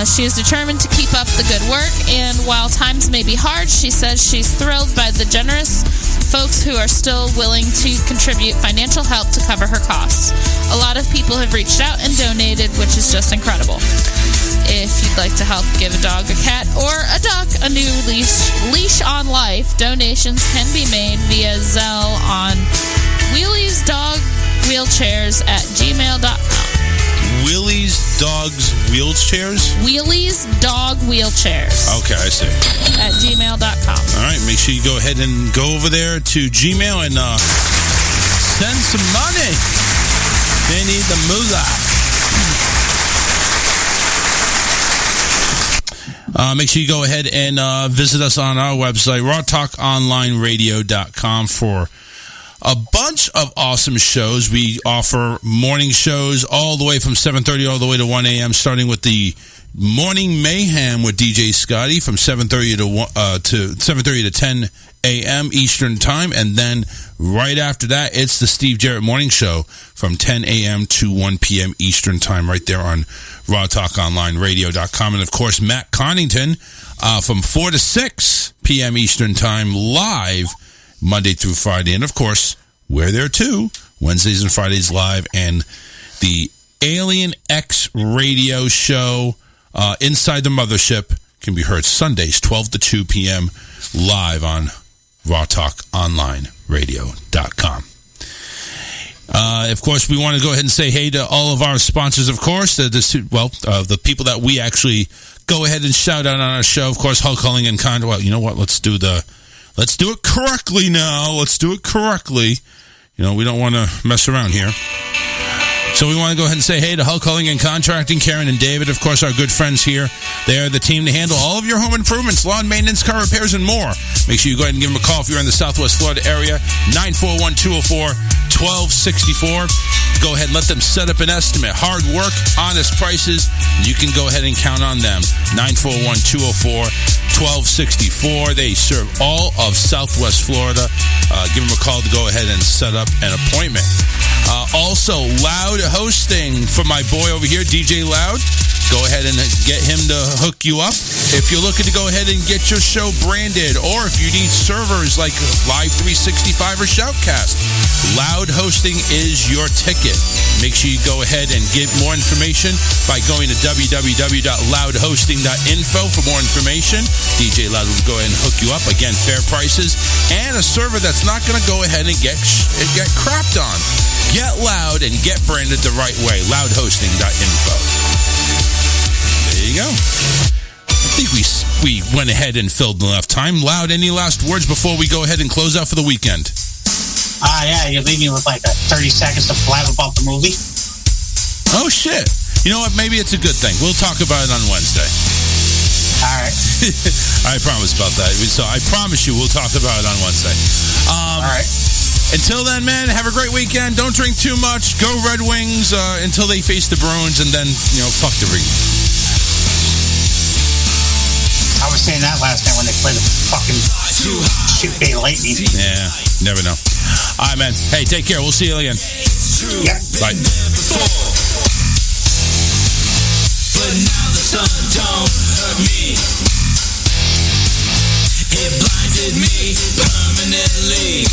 She is determined to keep up the good work, and while times may be hard, she says she's thrilled by the generous folks who are still willing to contribute financial help to cover her costs. A lot of people have reached out and donated, which is just incredible. If you'd like to help give a dog, a cat, or a duck a new leash on life, donations can be made via Zelle on wheeliesdogwheelchairs@gmail.com. Willie's Dogs Wheelchairs? Wheelies Dog Wheelchairs Okay, I see. at gmail.com. All right, make sure you go ahead and go over there to Gmail and send some money. They need the moolah. Make sure you go ahead and visit us on our website, rawtalkonlineradio.com, for a bunch of awesome shows. We offer morning shows all the way from 7:30 all the way to 1 a.m., starting with the Morning Mayhem with DJ Scotty from 7:30 to 7:30 to 10 a.m. Eastern Time, and then right after that, it's the Steve Jarrett Morning Show from 10 a.m. to 1 p.m. Eastern Time, right there on rawtalkonlineradio.com. And, of course, Matt Connington from 4 to 6 p.m. Eastern Time, live Monday through Friday. And, of course, we're there, too, Wednesdays and Fridays live. And the Alien X radio show, Inside the Mothership, can be heard Sundays, 12 to 2 p.m., live on rawtalkonlineradio.com. Of course, we want to go ahead and say hey to all of our sponsors, of course, the people that we actually go ahead and shout out on our show. Of course, Hulk Hulling and Condor. Well, you know what? Let's do it correctly now. Let's do it correctly. You know, we don't want to mess around here. So we want to go ahead and say hey to Hulk Hulling and Contracting, Karen and David, of course, our good friends here. They are the team to handle all of your home improvements, lawn maintenance, car repairs, and more. Make sure you go ahead and give them a call if you're in the Southwest Florida area, 941-204-1264. Go ahead and let them set up an estimate. Hard work, honest prices, you can go ahead and count on them. 941-204-1264. They serve all of Southwest Florida. Give them a call to go ahead and set up an appointment. Also, Loud Hosting for my boy over here, DJ Loud. Go ahead and get him to hook you up. If you're looking to go ahead and get your show branded, or if you need servers like Live 365 or Shoutcast, Loud Hosting is your ticket. Make sure you go ahead and get more information by going to www.loudhosting.info for more information. DJ Loud will go ahead and hook you up. Again, fair prices and a server that's not going to go ahead and get crapped on. Get Loud and get branded the right way. Loudhosting.info. There you go. I think we went ahead and filled enough time. Loud, any last words before we go ahead and close out for the weekend? Yeah, you leave me with like 30 seconds to blab about the movie. Oh, shit. You know what? Maybe it's a good thing. We'll talk about it on Wednesday. All right. I promise about that. So I promise you we'll talk about it on Wednesday. All right. Until then, man, have a great weekend. Don't drink too much. Go Red Wings until they face the Bruins, and then, fuck the ring. I was saying that last night when they played the fucking shit Bay Lightning. Yeah, never know. All right, man. Hey, take care. We'll see you again. Yep. Bye. But now the sun don't hurt me. It blinded me permanently.